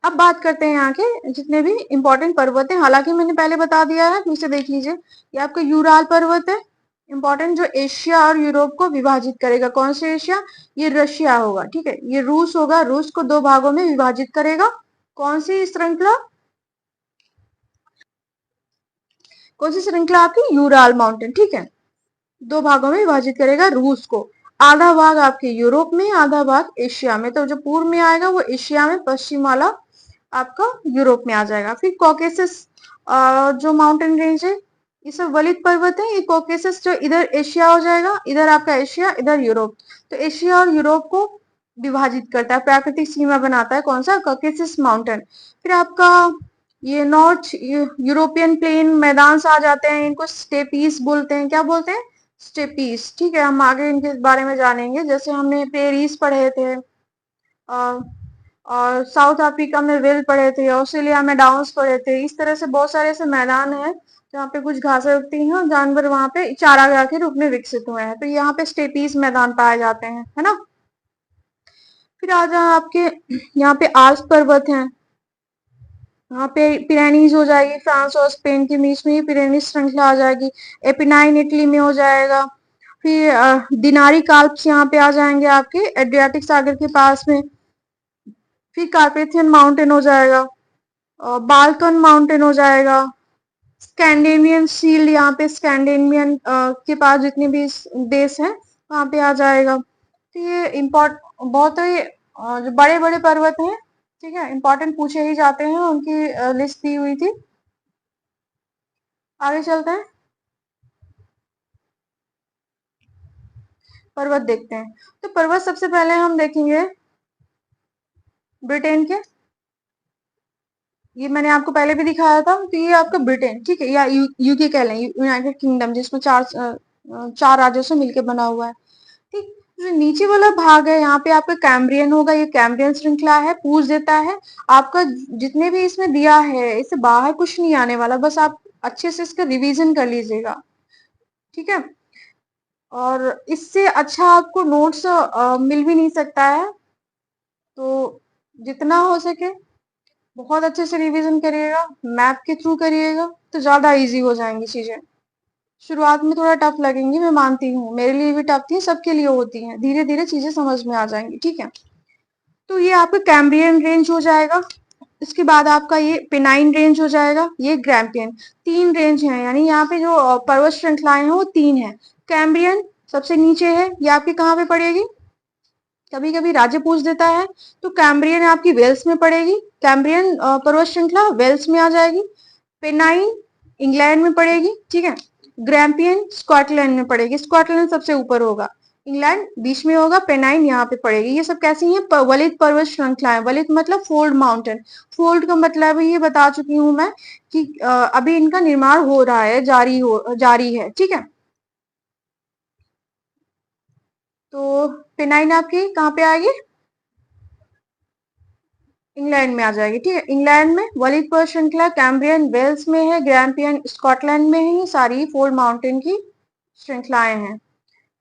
Speaker 1: अब बात करते हैं यहाँ के जितने भी इंपॉर्टेंट पर्वत हैं। हालांकि मैंने पहले बता दिया है, फिर से देख लीजिए। ये आपका यूराल पर्वत है, इंपॉर्टेंट, जो एशिया और यूरोप को विभाजित करेगा। कौन से एशिया? ये रशिया होगा। ठीक है, ये रूस होगा, रूस को दो भागों में विभाजित करेगा। कौन सी श्रृंखला? कौन सी श्रृंखला आपकी? Ural mountain. ठीक है, दो भागों में विभाजित करेगा रूस को। आधा भाग आपके यूरोप में, आधा भाग एशिया में। तो जो पूर्व में आएगा वो एशिया में, पश्चिम वाला आपका यूरोप में आ जाएगा। फिर कॉकेसस जो माउंटेन रेंज है, ये सब वलित पर्वत है। ये कॉकेसस जो इधर एशिया हो जाएगा, इधर आपका एशिया, इधर यूरोप। तो एशिया और यूरोप को विभाजित करता है, प्राकृतिक सीमा बनाता है। कौन सा? Caucasus mountain. फिर आपका ये नॉर्थ यूरोपियन प्लेन मैदान से आ जाते हैं, इनको स्टेपीज बोलते हैं। क्या बोलते हैं? स्टेपीज। ठीक है, हम आगे इनके बारे में जानेंगे। जैसे हमने पेरिस पढ़े थे, और साउथ अफ्रीका में वेल पढ़े थे, ऑस्ट्रेलिया में डाउन्स पढ़े थे। इस तरह से बहुत सारे ऐसे मैदान हैं जहाँ पे कुछ घासें उगती हैं और जानवर वहां पे चारागाह के रूप में विकसित हुए हैं। तो यहाँ पे स्टेपीज मैदान पाए जाते हैं, है ना। फिर आ जाए आपके यहाँ पे आल्प्स पर्वत हैं। यहाँ पे पिरेनीज हो जाएगी, फ्रांस और स्पेन के बीच में ही पिरेनीज श्रृंखला आ जाएगी। एपिनाइन इटली में हो जाएगा। फिर दिनारी कार्प्स यहाँ पे आ जाएंगे आपके एड्रियाटिक सागर के पास में। फिर कार्पेथियन माउंटेन हो जाएगा, बाल्कन माउंटेन हो जाएगा। स्कैंडिनेवियन शील्ड, यहाँ पे स्कैंडिनेवियन के पास जितने भी देश हैं वहां पे आ जाएगा। तो ये इम्पोर्ट बहुत ही जो बड़े बड़े पर्वत हैं, ठीक है, इंपॉर्टेंट पूछे ही जाते हैं, उनकी लिस्ट दी हुई थी। आगे चलते हैं, पर्वत देखते हैं। तो पर्वत सबसे पहले हम देखेंगे ब्रिटेन के। ये मैंने आपको पहले भी दिखाया था। तो ये आपका ब्रिटेन, ठीक है, या यूके कह लें, यूनाइटेड किंगडम, जिसमें चार राज्यों से मिलकर बना हुआ है। ठीक, जो नीचे वाला भाग है यहाँ पे आपका कैम्ब्रियन होगा। ये कैम्ब्रियन श्रृंखला है, पूछ देता है आपका। जितने भी इसमें दिया है, इससे बाहर कुछ नहीं आने वाला, बस आप अच्छे से इसका रिवीजन कर लीजिएगा। ठीक है, और इससे अच्छा आपको नोट्स मिल भी नहीं सकता है। तो जितना हो सके बहुत अच्छे से रिवीजन करिएगा, मैप के थ्रू करिएगा, तो ज्यादा इजी हो जाएंगी चीजें। शुरुआत में थोड़ा टफ लगेंगी, मैं मानती हूँ, मेरे लिए भी टफ थी, सबके लिए होती हैं। धीरे धीरे चीजें समझ में आ जाएंगी। ठीक है, तो ये आपका कैम्ब्रियन रेंज हो जाएगा। इसके बाद आपका ये पेनाइन रेंज हो जाएगा, ये ग्रैम्पियन। तीन रेंज है, यानी यहाँ पे जो पर्वत श्रृंखलाएं हैं वो तीन है। कैम्ब्रियन सबसे नीचे है, ये आपकी कहाँ पे पड़ेगी? कभी कभी राज्य पूछ देता है, तो कैम्ब्रियन आपकी वेल्स में पड़ेगी। कैम्ब्रियन पर्वत श्रृंखला वेल्स में आ जाएगी। पेनाइन इंग्लैंड में पड़ेगी। ठीक है, ग्रैम्पियन स्कॉटलैंड में पड़ेगी। स्कॉटलैंड सबसे ऊपर होगा, इंग्लैंड बीच में होगा, पेनाइन यहाँ पे पड़ेगी। ये सब कैसी हैं? वलित पर्वत श्रृंखलाएं। वलित मतलब फोल्ड माउंटेन। फोल्ड का मतलब ये बता चुकी हूँ मैं कि अभी इनका निर्माण हो रहा है, जारी है। ठीक है, तो पेनाइन आपकी कहाँ पे आएगी? इंग्लैंड में आ जाएगी। ठीक है, इंग्लैंड में वलित पर्वत श्रृंखला कैम्ब्रियन वेल्स में है, ग्रैम्पियन स्कॉटलैंड में है। ये सारी फोल्ड माउंटेन की श्रृंखलाएं हैं।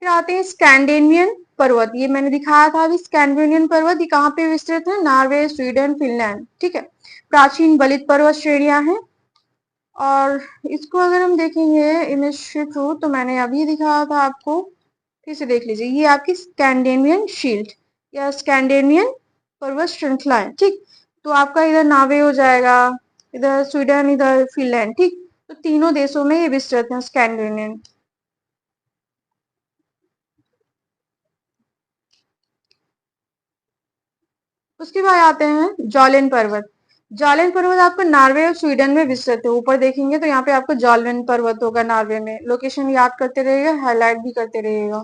Speaker 1: फिर आते हैं स्कैंडिनेवियन पर्वत। ये मैंने दिखाया था अभी, स्कैंडिनेवियन पर्वत ये कहाँ पे विस्तृत है? Norway, Sweden, Finland. ठीक है, प्राचीन वलित पर्वत श्रेणियां हैं। और इसको अगर हम देखेंगे इमेज के थ्रू, तो मैंने अभी दिखाया था आपको, फिर से देख लीजिए। ये आपकी स्कैंडिनेवियन शील्ड या स्कैंडिनेवियन पर्वत श्रृंखला है। ठीक, तो आपका इधर नॉर्वे हो जाएगा, इधर स्वीडन, इधर फिनलैंड। ठीक, तो तीनों देशों में ये विस्तृत है स्कैंडिनेवियन। उसके बाद आते हैं जॉलियन पर्वत। जॉलियन पर्वत आपको नॉर्वे और स्वीडन में विस्तृत है। ऊपर देखेंगे तो यहाँ पे आपको जॉलियन पर्वत होगा नॉर्वे में। लोकेशन याद करते रहिएगा, हाईलाइट भी करते रहिएगा।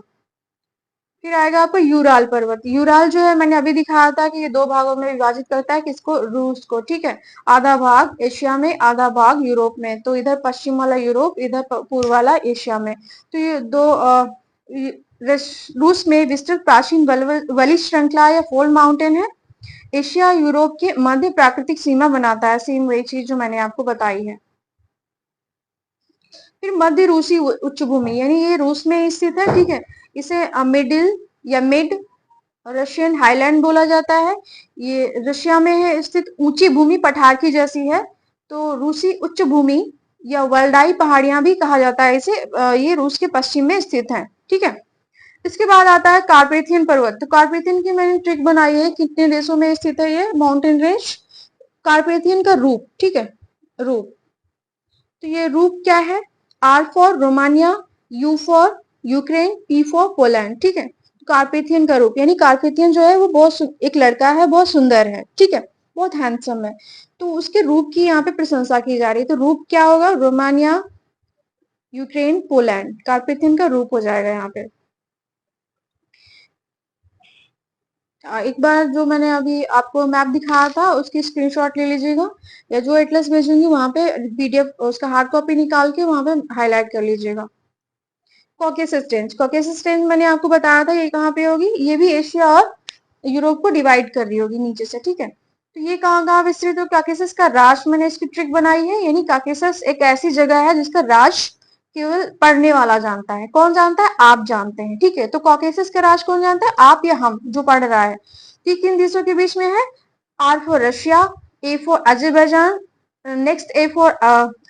Speaker 1: फिर आएगा आपको यूराल पर्वत। यूराल जो है मैंने अभी दिखाया था कि ये दो भागों में विभाजित करता है, किसको? रूस को। ठीक है, आधा भाग एशिया में, आधा भाग यूरोप में। तो इधर पश्चिम वाला यूरोप, इधर पूर्व वाला एशिया में। तो ये दो रूस में विस्तृत प्राचीन वली श्रृंखला या फोल्ड माउंटेन है। एशिया यूरोप के मध्य प्राकृतिक सीमा बनाता है, सेम वही चीज जो मैंने आपको बताई है। फिर मध्य रूसी उच्च भूमि, यानी ये रूस में स्थित है, ठीक है। इसे मिडिल या मिड रशियन हाईलैंड बोला जाता है। ये रशिया में है स्थित ऊंची भूमि पठार की जैसी है, तो रूसी उच्च भूमि या वल्डाई पहाड़ियां भी कहा जाता है इसे। ये रूस के पश्चिम में स्थित है, ठीक है। इसके बाद आता है कार्पेथियन पर्वत। तो कार्पेथियन की मैंने ट्रिक बनाई है, कितने देशों में स्थित है ये माउंटेन रेंज। कार्पेथियन का रूप, ठीक है, रूप। तो ये रूप क्या है, R for Romania, U for Ukraine, P for Poland, ठीक है। कार्पेथियन का रूप, यानी कार्पेथियन जो है वो बहुत एक लड़का है, बहुत सुंदर है, ठीक है, बहुत हैंडसम है। तो उसके रूप की यहाँ पे प्रशंसा की जा रही है। तो रूप क्या होगा, रोमानिया, यूक्रेन, पोलैंड, कार्पेथियन का रूप हो जाएगा यहाँ पे। एक बार जो मैंने अभी आपको मैप दिखाया था उसकी स्क्रीनशॉट ले लीजिएगा, या जो एटलस भेजूंगी वहां पे पीडीएफ उसका हार्ड कॉपी निकाल के वहां पे हाईलाइट कर लीजिएगा। कॉकेसस रेंज मैंने आपको बताया था, ये कहाँ पे होगी, ये भी एशिया और यूरोप को डिवाइड कर रही होगी नीचे से, ठीक है। तो ये कहाँ कहाँ विस्तृत हो, काकेसस का राज, मैंने इसकी ट्रिक बनाई है, यानी काकेसस एक ऐसी जगह है जिसका राज केवल पढ़ने वाला जानता है। कौन जानता है, आप जानते हैं, ठीक है। तो कॉकेसस का राज कौन जानता है, आप या हम जो पढ़ रहा है। तो किन देशों के बीच में है, R for Russia, A for Azerbaijan, next A for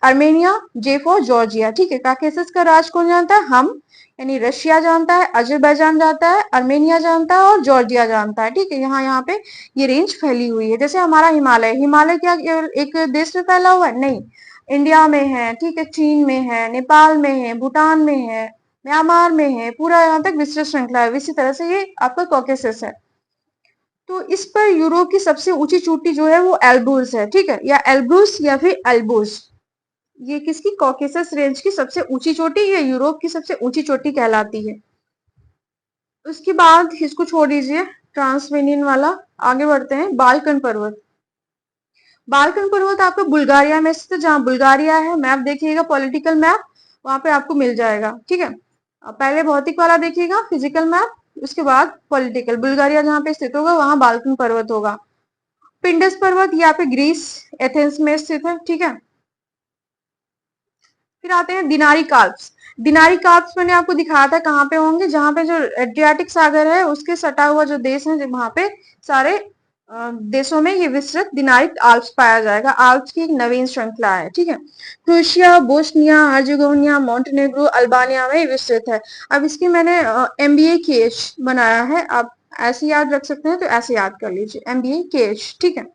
Speaker 1: Armenia, J for Georgia, ठीक है। काकेसस का राज कौन जानता है, हम, यानी रशिया जानता है, अजरबैजान जानता है, आर्मेनिया जानता है और जॉर्जिया जानता है, ठीक है। यहाँ यहाँ पे ये रेंज फैली हुई है। जैसे हमारा हिमालय, हिमालय क्या केवल एक देश में फैला हुआ है, नहीं, इंडिया में है, ठीक है, चीन में है, नेपाल में है, भूटान में है, म्यांमार में है, पूरा यहाँ तक विस्तृत श्रृंखला है। इसी तरह से ये आपका कॉकेसस है। तो इस पर यूरोप की सबसे ऊंची चोटी जो है वो एल्ब्रूस है, ठीक है, या एल्ब्रूस या फिर एल्बूस। ये किसकी, कॉकेसस रेंज की सबसे ऊंची चोटी, या यूरोप की सबसे ऊंची चोटी कहलाती है। उसके बाद इसको छोड़ दीजिए, ट्रांसवेनियन वाला, आगे बढ़ते हैं। बालकन पर्वत। बालकन पर्वत आपका बुल्गारिया में स्थित, जहां बुल्गारिया है, मैप देखिएगा, पॉलिटिकल मैप वहां पे आपको मिल जाएगा, ठीक है। पहले भौतिक वाला देखिएगा, फिजिकल मैप, उसके बाद पॉलिटिकल। बुल्गारिया जहां पे स्थित होगा वहां बालकन पर्वत होगा। पिंडस पर्वत यहाँ पे ग्रीस एथेंस में स्थित है, ठीक है। फिर आते हैं दिनारी कार्प्स। दिनारी कार्प्स मैंने आपको दिखाया था कहाँ पे होंगे, जहां पे जो एड्रियाटिक सागर है उसके सटा हुआ जो देश है, वहां पे सारे देशों में ये विस्तृत दिनारी आल्प्स पाया जाएगा। आल्प्स की एक नवीन श्रृंखला है, ठीक है। Croatia, Bosnia Herzegovina, Montenegro, Albania में विस्तृत है। अब इसकी मैंने MBA-KH बनाया है, आप ऐसे याद रख सकते हैं, तो ऐसे याद कर लीजिए, MBA-KH, ठीक है।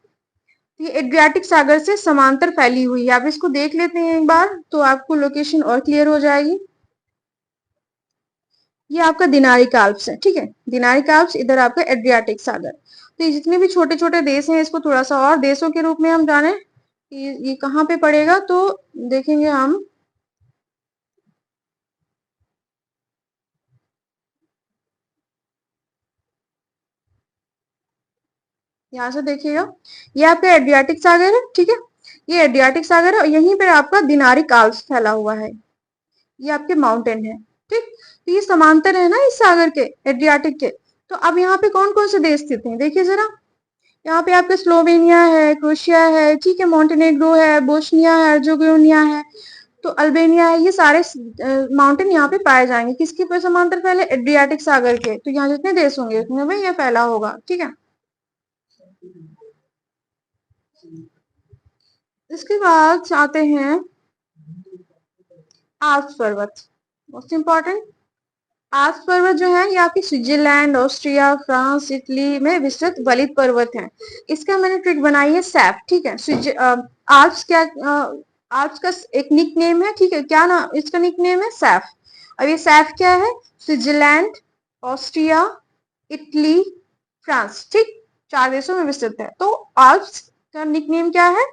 Speaker 1: ये एड्रियाटिक सागर से समांतर फैली हुई है। आप इसको देख लेते हैं एक बार, तो आपको लोकेशन और क्लियर हो जाएगी। ये आपका दिनारी कार्प्स है, ठीक है, दिनारी कार्प्स, इधर आपका एड्रियाटिक सागर। तो ये जितने भी छोटे छोटे देश हैं, इसको थोड़ा सा और देशों के रूप में हम जाने कि ये कहाँ पे पड़ेगा, तो देखेंगे हम। यहाँ से देखिएगा, ये आपका एड्रियाटिक सागर है, ठीक है, ये एड्रियाटिक सागर है, और यहीं पे आपका दिनारी कार्प्स फैला हुआ है, ये आपके माउंटेन है, ठीक। तो ये समांतर है ना इस सागर के, एड्रियाटिक के। तो अब यहाँ पे कौन कौन से देश स्थित हैं, देखिए जरा। यहाँ पे आपका स्लोवेनिया है, क्रोएशिया है, ठीक है, मोंटेनेग्रो है, बोस्निया है, हर्जेगोविना है, तो अल्बानिया है। ये सारे माउंटेन यहाँ पे पाए जाएंगे, किसके पे समांतर फैले, एड्रियाटिक सागर के। तो यहाँ जितने देश होंगे उसमें में ये फैला होगा, ठीक है। इसके बाद आते हैं आल्प्स पर्वत, मोस्ट इंपॉर्टेंट। आल्प्स पर्वत जो है ये आपकी स्विट्जरलैंड, ऑस्ट्रिया, फ्रांस, इटली में विस्तृत वलित पर्वत है। इसका मैंने ट्रिक बनाई है, सैफ, ठीक है। आल्प्स क्या, आल्प्स का एक निक नेम है, ठीक है, क्या ना इसका निक नेम है, सैफ। अब ये सैफ क्या है, स्विट्जरलैंड, ऑस्ट्रिया, इटली, फ्रांस, ठीक, 4 देशों में विस्तृत है। तो आल्प्स का निक नेम क्या है,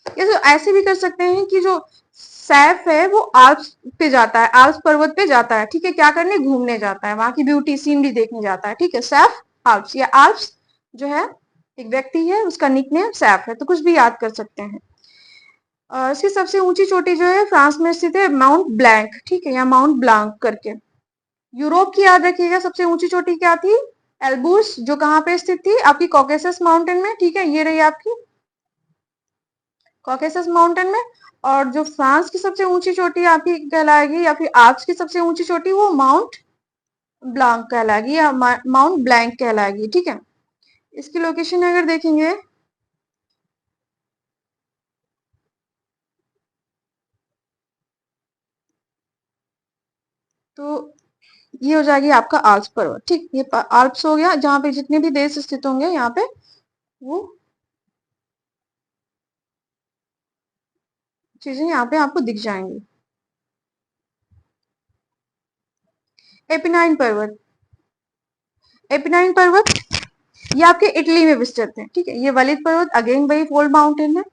Speaker 1: या तो ऐसे भी कर सकते हैं कि जो सैफ है वो आल्प्स पे जाता है, आल्प्स पर्वत पे जाता है, ठीक है, क्या करने, घूमने जाता है, वहां की ब्यूटी सीनरी देखने जाता है, ठीक है। सैफ आल्प्स, या आल्प्स जो है एक व्यक्ति है, उसका निकनेम सैफ है, तो कुछ भी याद कर सकते हैं। इसकी सबसे ऊंची चोटी जो है फ्रांस में स्थित है, माउंट ब्लैंक, ठीक है, या माउंट ब्लांक करके। यूरोप की याद रखिएगा, सबसे ऊंची चोटी क्या थी? एल्बूस, जो कहाँ पे स्थित थी? आपकी कॉकेसस माउंटेन में, ठीक है, ये रही आपकी कॉकेसस माउंटेन में। और जो फ्रांस की सबसे ऊंची चोटी आपकी कहलाएगी, या फिर आल्प्स की सबसे ऊंची चोटी, वो माउंट ब्लांक कहलाएगी या माउंट ब्लैंक कहलाएगी, ठीक है। इसकी लोकेशन अगर देखेंगे तो ये हो जाएगी आपका आल्प्स पर्वत, ठीक। ये आल्प्स हो गया, जहाँ पे जितने भी देश स्थित होंगे यहाँ पे वो चीजें यहाँ पे आपको दिख जाएंगी। एपिनाइन पर्वत, एपिनाइन पर्वत ये आपके इटली में विस्तृत है, ठीक है। ये वलित पर्वत अगेन वही फोल्ड माउंटेन है,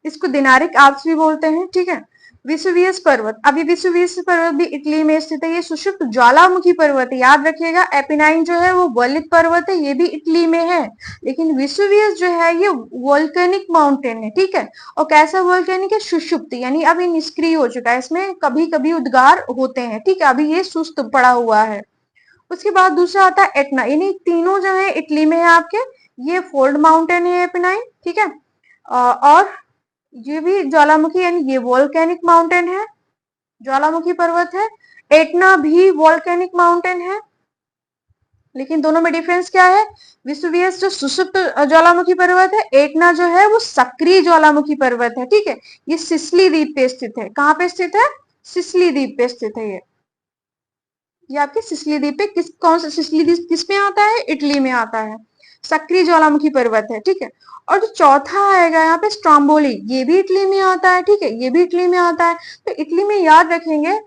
Speaker 1: इसको दिनारिक आल्प्स भी बोलते हैं, ठीक है। विसुवियस पर्वत, अभी विसुवियस पर्वत भी इटली में स्थित है, ये सुषुप्त ज्वालामुखी पर्वत है, याद रखिएगा। एपिनाइन जो है वो वलित पर्वत है, ये भी इटली में है, लेकिन विसुवियस जो है ये वोल्केनिक माउंटेन है, ठीक है। और कैसा वोल्केनिक है? सुषुप्त, यानी अभी निष्क्रिय हो चुका है, इसमें कभी कभी उद्गार होते हैं, ठीक है, अभी ये सुस्त पड़ा हुआ है। उसके बाद दूसरा आता है एटना, यानी तीनों जो है इटली में है आपके। ये फोल्ड माउंटेन है एपिनाइन, ठीक है। और ये भी ज्वालामुखी, यानी ये वोल्केनिक माउंटेन है, ज्वालामुखी पर्वत है। एटना भी वोल्केनिक माउंटेन है, लेकिन दोनों में डिफरेंस क्या है? विसुवियस जो सुषुप्त ज्वालामुखी पर्वत है, एटना जो है वो सक्रिय ज्वालामुखी पर्वत है, ठीक है। ये सिसिली द्वीप पे स्थित है, कहाँ पे स्थित है? सिसिली द्वीप पे स्थित है ये आपके सिसिली द्वीप पे। कौन सा सिसिली द्वीप किस में आता है? इटली में आता है, सक्रिय ज्वालामुखी पर्वत है, ठीक है। और जो चौथा आएगा यहाँ पे स्ट्रोम्बोली, ये भी इटली में आता है, ठीक है, ये भी इटली में आता है। तो इटली में याद रखेंगे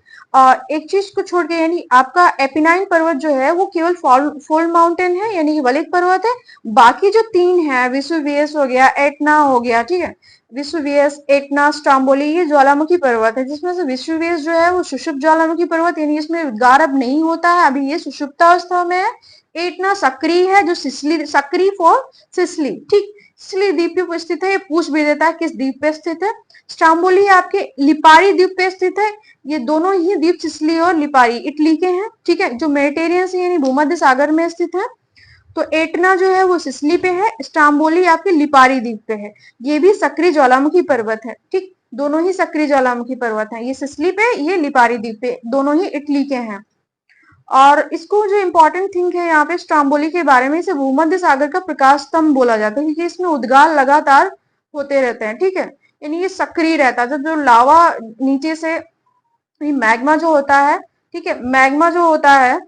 Speaker 1: एक चीज को छोड़ के, यानी आपका एपिनाइन पर्वत जो है वो केवल फोल्ड माउंटेन है, यानी कि वलित पर्वत है। बाकी जो तीन है, विसुवियस हो गया, एटना हो गया, ठीक है, विसुवियस, एटना, स्ट्रोम्बोली, ये ज्वालामुखी पर्वत है, जिसमें से विसुवियस जो है वो सुषुप्त ज्वालामुखी पर्वत, यानी इसमें उद्गार अब नहीं होता है, अभी ये सुषुप्तावस्था में है। एटना सक्रिय है, जो सिसिली, सक्रिय फॉर सिसिली, ठीक, सिसिली द्वीप पे स्थित है। ये पूछ भी देता है किस द्वीप पे स्थित है। स्ट्रोम्बोली आपके लिपारी द्वीप पे स्थित है। ये दोनों ही द्वीप सिसिली और लिपारी इटली के हैं, ठीक है, जो मेडिटेरियन से यानी भूमध्य सागर में स्थित है। तो एटना जो है वो सिसिली पे है, स्ट्रोम्बोली आपके लिपारी द्वीप पे है। ये भी सक्रिय ज्वालामुखी पर्वत है, ठीक, दोनों ही सक्रिय ज्वालामुखी पर्वत है, ये सिसिली पे, ये लिपारी द्वीप पे, दोनों ही इटली के हैं। और इसको जो इम्पोर्टेंट थिंग है यहाँ पे स्ट्रोम्बोली के बारे में, इसे भूमध्य सागर का प्रकाश स्तंभ बोला जाता है, क्योंकि इसमें उद्गार लगातार होते रहते हैं, ठीक है, यानी ये सक्रिय रहता है। जब जो लावा नीचे से, मैग्मा जो होता है, ठीक है, मैग्मा जो होता है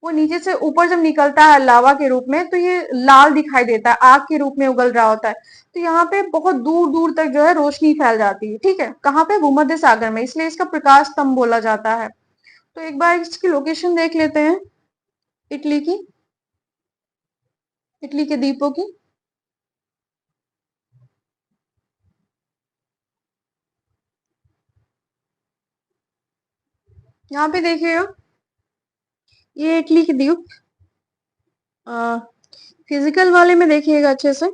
Speaker 1: वो नीचे से ऊपर जब निकलता है लावा के रूप में, तो ये लाल दिखाई देता है, आग के रूप में उगल रहा होता है। तो यहाँ पे बहुत दूर दूर तक जो है रोशनी फैल जाती है, ठीक है, कहाँ पे? भूमध्य सागर में, इसलिए इसका प्रकाश स्तंभ बोला जाता है। तो एक बार इसकी लोकेशन देख लेते हैं, इटली की, इटली के द्वीपों की। यहाँ पे देखिएगा, ये इटली के द्वीप, फिजिकल वाले में देखिएगा अच्छे से,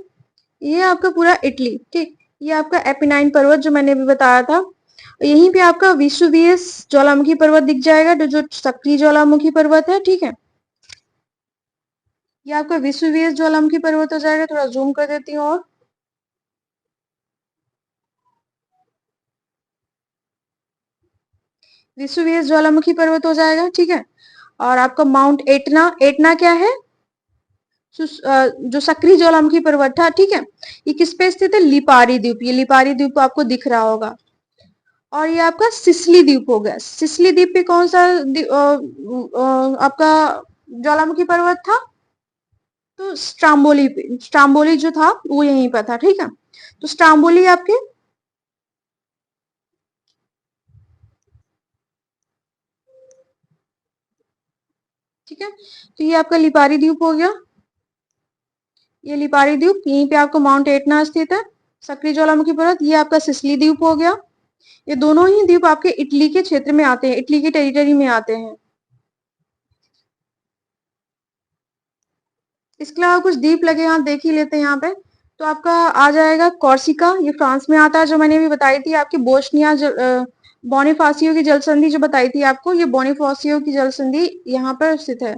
Speaker 1: ये आपका पूरा इटली, ठीक, ये आपका एपिनाइन पर्वत जो मैंने अभी बताया था। यहीं पे आपका विसुवियस ज्वालामुखी पर्वत दिख जाएगा, जो सक्रिय ज्वालामुखी पर्वत है, ठीक है। ये आपका विसुवियस ज्वालामुखी पर्वत हो जाएगा, थोड़ा जूम कर देती हूँ, और विसुवियस ज्वालामुखी पर्वत हो जाएगा, ठीक है। और आपका माउंट एटना, एटना क्या है? जो सक्रिय ज्वालामुखी पर्वत था, ठीक है, ये किस पे स्थित है? लिपारी द्वीप, ये लिपारी द्वीप आपको दिख रहा होगा। और ये आपका सिसिली द्वीप हो गया। सिसिली द्वीप पे कौन सा आपका ज्वालामुखी पर्वत था? तो स्ट्रोम्बोली पे, स्ट्रोम्बोली जो था वो यहीं पर था, ठीक है। तो स्ट्रोम्बोली आपके, ठीक है, तो ये आपका लिपारी द्वीप हो गया, ये लिपारी द्वीप, यहीं पे आपको माउंट एटना स्थित है, सक्रिय ज्वालामुखी पर्वत। ये आपका सिसिली द्वीप हो गया। ये दोनों ही द्वीप आपके इटली के क्षेत्र में आते हैं, इटली की टेरिटरी में आते हैं। इसके अलावा कुछ द्वीप लगे हैं, आप देख ही लेते हैं यहाँ पे। तो आपका आ जाएगा कॉर्सिका, ये फ्रांस में आता है, जो मैंने अभी बताई थी आपकी, बोस्निया बोनिफासियो की जल संधि जो बताई थी आपको, ये बोनिफासियो की जल संधि यहाँ पर स्थित है।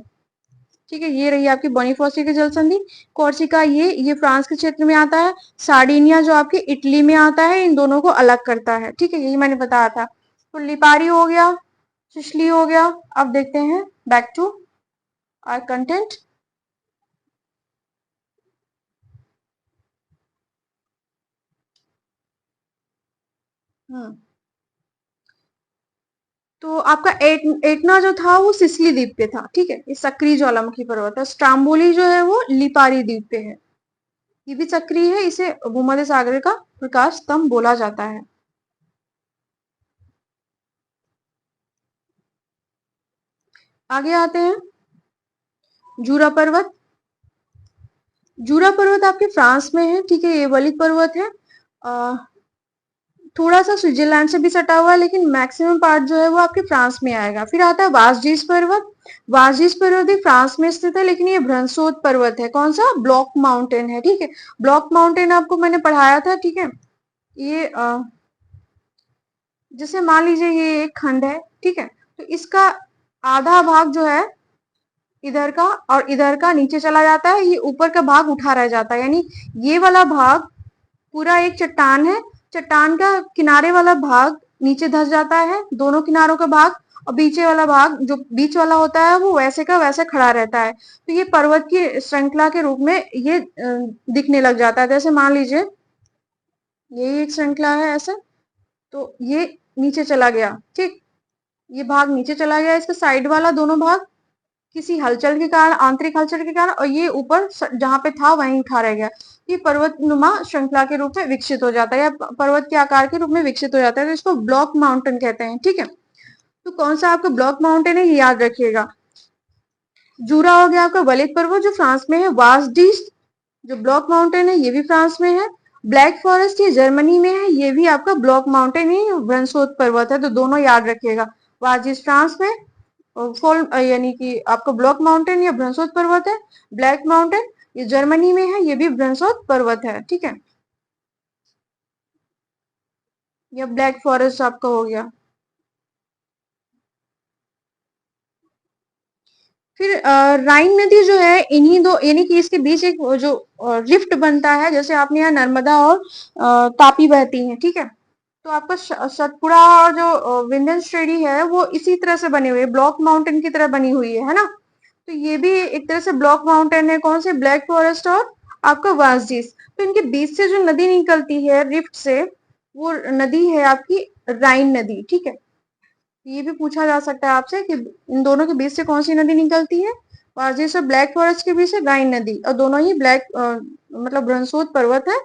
Speaker 1: ठीक है, ये रही आपकी बोनिफासियो की जल संधि। कोर्सिका ये फ्रांस के क्षेत्र में आता है। सार्डिनिया जो आपकी इटली में आता है, इन दोनों को अलग करता है। ठीक है, यही मैंने बताया था। तो लिपारी हो गया, सिसिली हो गया। अब देखते हैं बैक टू आवर कंटेंट। हम्म तो आपका एटना जो था वो सिसिली द्वीप पे था। ठीक है, ये सक्रिय ज्वालामुखी पर्वत है। स्ट्राम्बोली जो है वो लिपारी द्वीप पे है। ये भी सक्रिय है, इसे भूमध्य सागर का प्रकाश स्तंभ बोला जाता है। आगे आते हैं, जूरा पर्वत। जूरा पर्वत आपके फ्रांस में है। ठीक है, ये वलित पर्वत है। थोड़ा सा स्विट्जरलैंड से भी सटा हुआ है, लेकिन मैक्सिमम पार्ट जो है वो आपके फ्रांस में आएगा। फिर आता है वासजीस पर्वत। वासजीस पर्वत भी फ्रांस में स्थित है, लेकिन ये भ्रंशोत पर्वत है। कौन सा? ब्लॉक माउंटेन है। ठीक है, ब्लॉक माउंटेन आपको मैंने पढ़ाया था। ठीक है, ये जैसे मान लीजिए ये एक खंड है। ठीक है, तो इसका आधा भाग जो है इधर का और इधर का नीचे चला जाता है, ये ऊपर का भाग उठा रह जाता है। यानी ये वाला भाग पूरा एक चट्टान है, चट्टान का किनारे वाला भाग नीचे धस जाता है, दोनों किनारों का भाग, और बीचे वाला भाग जो बीच वाला होता है वो वैसे का वैसे खड़ा रहता है। तो ये पर्वत की श्रृंखला के रूप में ये दिखने लग जाता है। जैसे मान लीजिए ये एक श्रृंखला है ऐसे, तो ये नीचे चला गया। ठीक, ये भाग नीचे चला गया, इसका साइड वाला दोनों भाग किसी हलचल के कारण, आंतरिक हलचल के कारण, और ये ऊपर जहां पे था वहीं उठा रह गया। ये पर्वतनुमा श्रृंखला के रूप में विकसित हो जाता है, या पर्वत के आकार के रूप में विकसित हो जाता है। तो इसको ब्लॉक माउंटेन कहते हैं। ठीक है, तो कौन सा आपका ब्लॉक माउंटेन है ये याद रखिएगा। जूरा हो गया आपका वलित पर्वत जो फ्रांस में है। वासडीस जो ब्लॉक माउंटेन है ये भी फ्रांस में है। ब्लैक फॉरेस्ट ये जर्मनी में है, ये भी आपका ब्लॉक माउंटेन ही ब्रंसोत पर्वत है। तो दोनों याद रखिएगा, वाजिस फ्रांस में, फॉल यानी कि आपका ब्लॉक माउंटेन या ब्रंसोत पर्वत है। ब्लैक माउंटेन ये जर्मनी में है, ये भी ब्रंसोत पर्वत है। ठीक है, ये ब्लैक फॉरेस्ट आपका हो गया। फिर राइन नदी जो है, इन्हीं दो यानी कि इसके बीच एक जो रिफ्ट बनता है, जैसे आपने यहाँ नर्मदा और तापी बहती हैं। ठीक है, तो आपका सतपुड़ा और जो विंध्यन श्रेणी है वो इसी तरह से बनी हुई है, ब्लॉक माउंटेन की तरह बनी हुई है ना। तो ये भी एक तरह से ब्लॉक माउंटेन है। कौन से? ब्लैक फॉरेस्ट और आपका वासडीस। तो इनके बीच से जो नदी निकलती है रिफ्ट से, वो नदी है आपकी राइन नदी। ठीक है, ये भी पूछा जा सकता है आपसे कि इन दोनों के बीच से कौन सी नदी निकलती है। वासडीस और ब्लैक फॉरेस्ट के बीच से राइन नदी, और दोनों ही ब्लैक मतलब ब्रंसोत पर्वत है,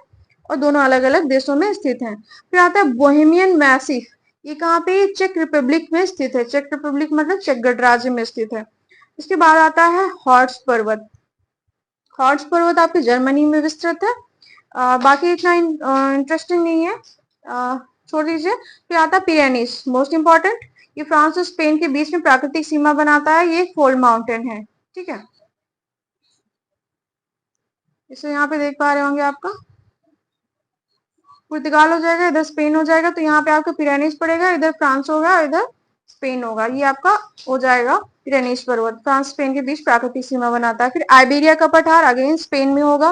Speaker 1: और दोनों अलग अलग देशों में स्थित हैं। फिर आता है बोहेमियन मैसिफ। ये कहाँ पे? चेक रिपब्लिक में स्थित है। चेक रिपब्लिक मतलब चेक गणराज्य में स्थित है। इसके बाद आता है हॉर्स पर्वत। हॉर्स पर्वत आपके जर्मनी में विस्तृत है। बाकी इतना इंटरेस्टिंग नहीं है, छोड़ दीजिए। फिर आता है पिरेनीज, मोस्ट इंपॉर्टेंट। ये फ्रांस और स्पेन के बीच में प्राकृतिक सीमा बनाता है, ये फोल्ड माउंटेन है। ठीक है, इसे यहाँ पे देख पा रहे होंगे आपका पुर्तगाल हो जाएगा, इधर स्पेन हो जाएगा, तो यहाँ पे आपका पिरेनीज पड़ेगा, इधर फ्रांस होगा, इधर स्पेन होगा। ये आपका हो जाएगा पिरेनीज पर्वत, फ्रांस स्पेन के बीच प्राकृतिक सीमा बनाता है। फिर आइबेरिया का पठार अगेन स्पेन में होगा।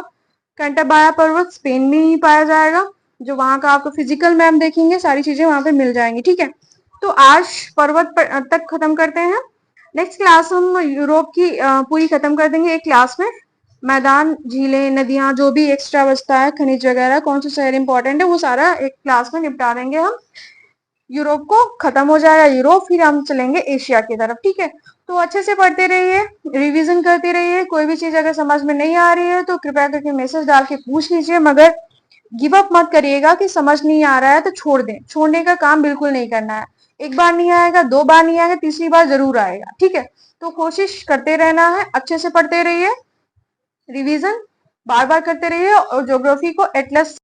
Speaker 1: कैंटाबाया पर्वत स्पेन में ही पाया जाएगा। जो वहां का आपको फिजिकल मैप देखेंगे, सारी चीजें वहां पे मिल जाएंगी। ठीक है, तो आज पर्वत तक खत्म करते हैं। नेक्स्ट क्लास हम यूरोप की पूरी खत्म कर देंगे एक क्लास में। मैदान, झीलें, नदियां, जो भी एक्स्ट्रा बचता है, खनिज वगैरह, कौन सा शहर इंपॉर्टेंट है, वो सारा एक क्लास में निपटा देंगे हम। यूरोप को खत्म हो जाएगा यूरोप, फिर हम चलेंगे एशिया की तरफ। ठीक है, तो अच्छे से पढ़ते रहिए, रिवीजन करते रहिए। कोई भी चीज अगर समझ में नहीं आ रही है तो कृपया करके मैसेज डाल के पूछ लीजिए, मगर गिव अप मत करिएगा कि समझ नहीं आ रहा है तो छोड़ दें। छोड़ने का काम बिल्कुल नहीं करना है। एक बार नहीं आएगा, दो बार नहीं आएगा, तीसरी बार जरूर आएगा। ठीक है, तो कोशिश करते रहना है, अच्छे से पढ़ते रहिए, रिवीजन बार बार करते रहिए, और ज्योग्राफी को एटलस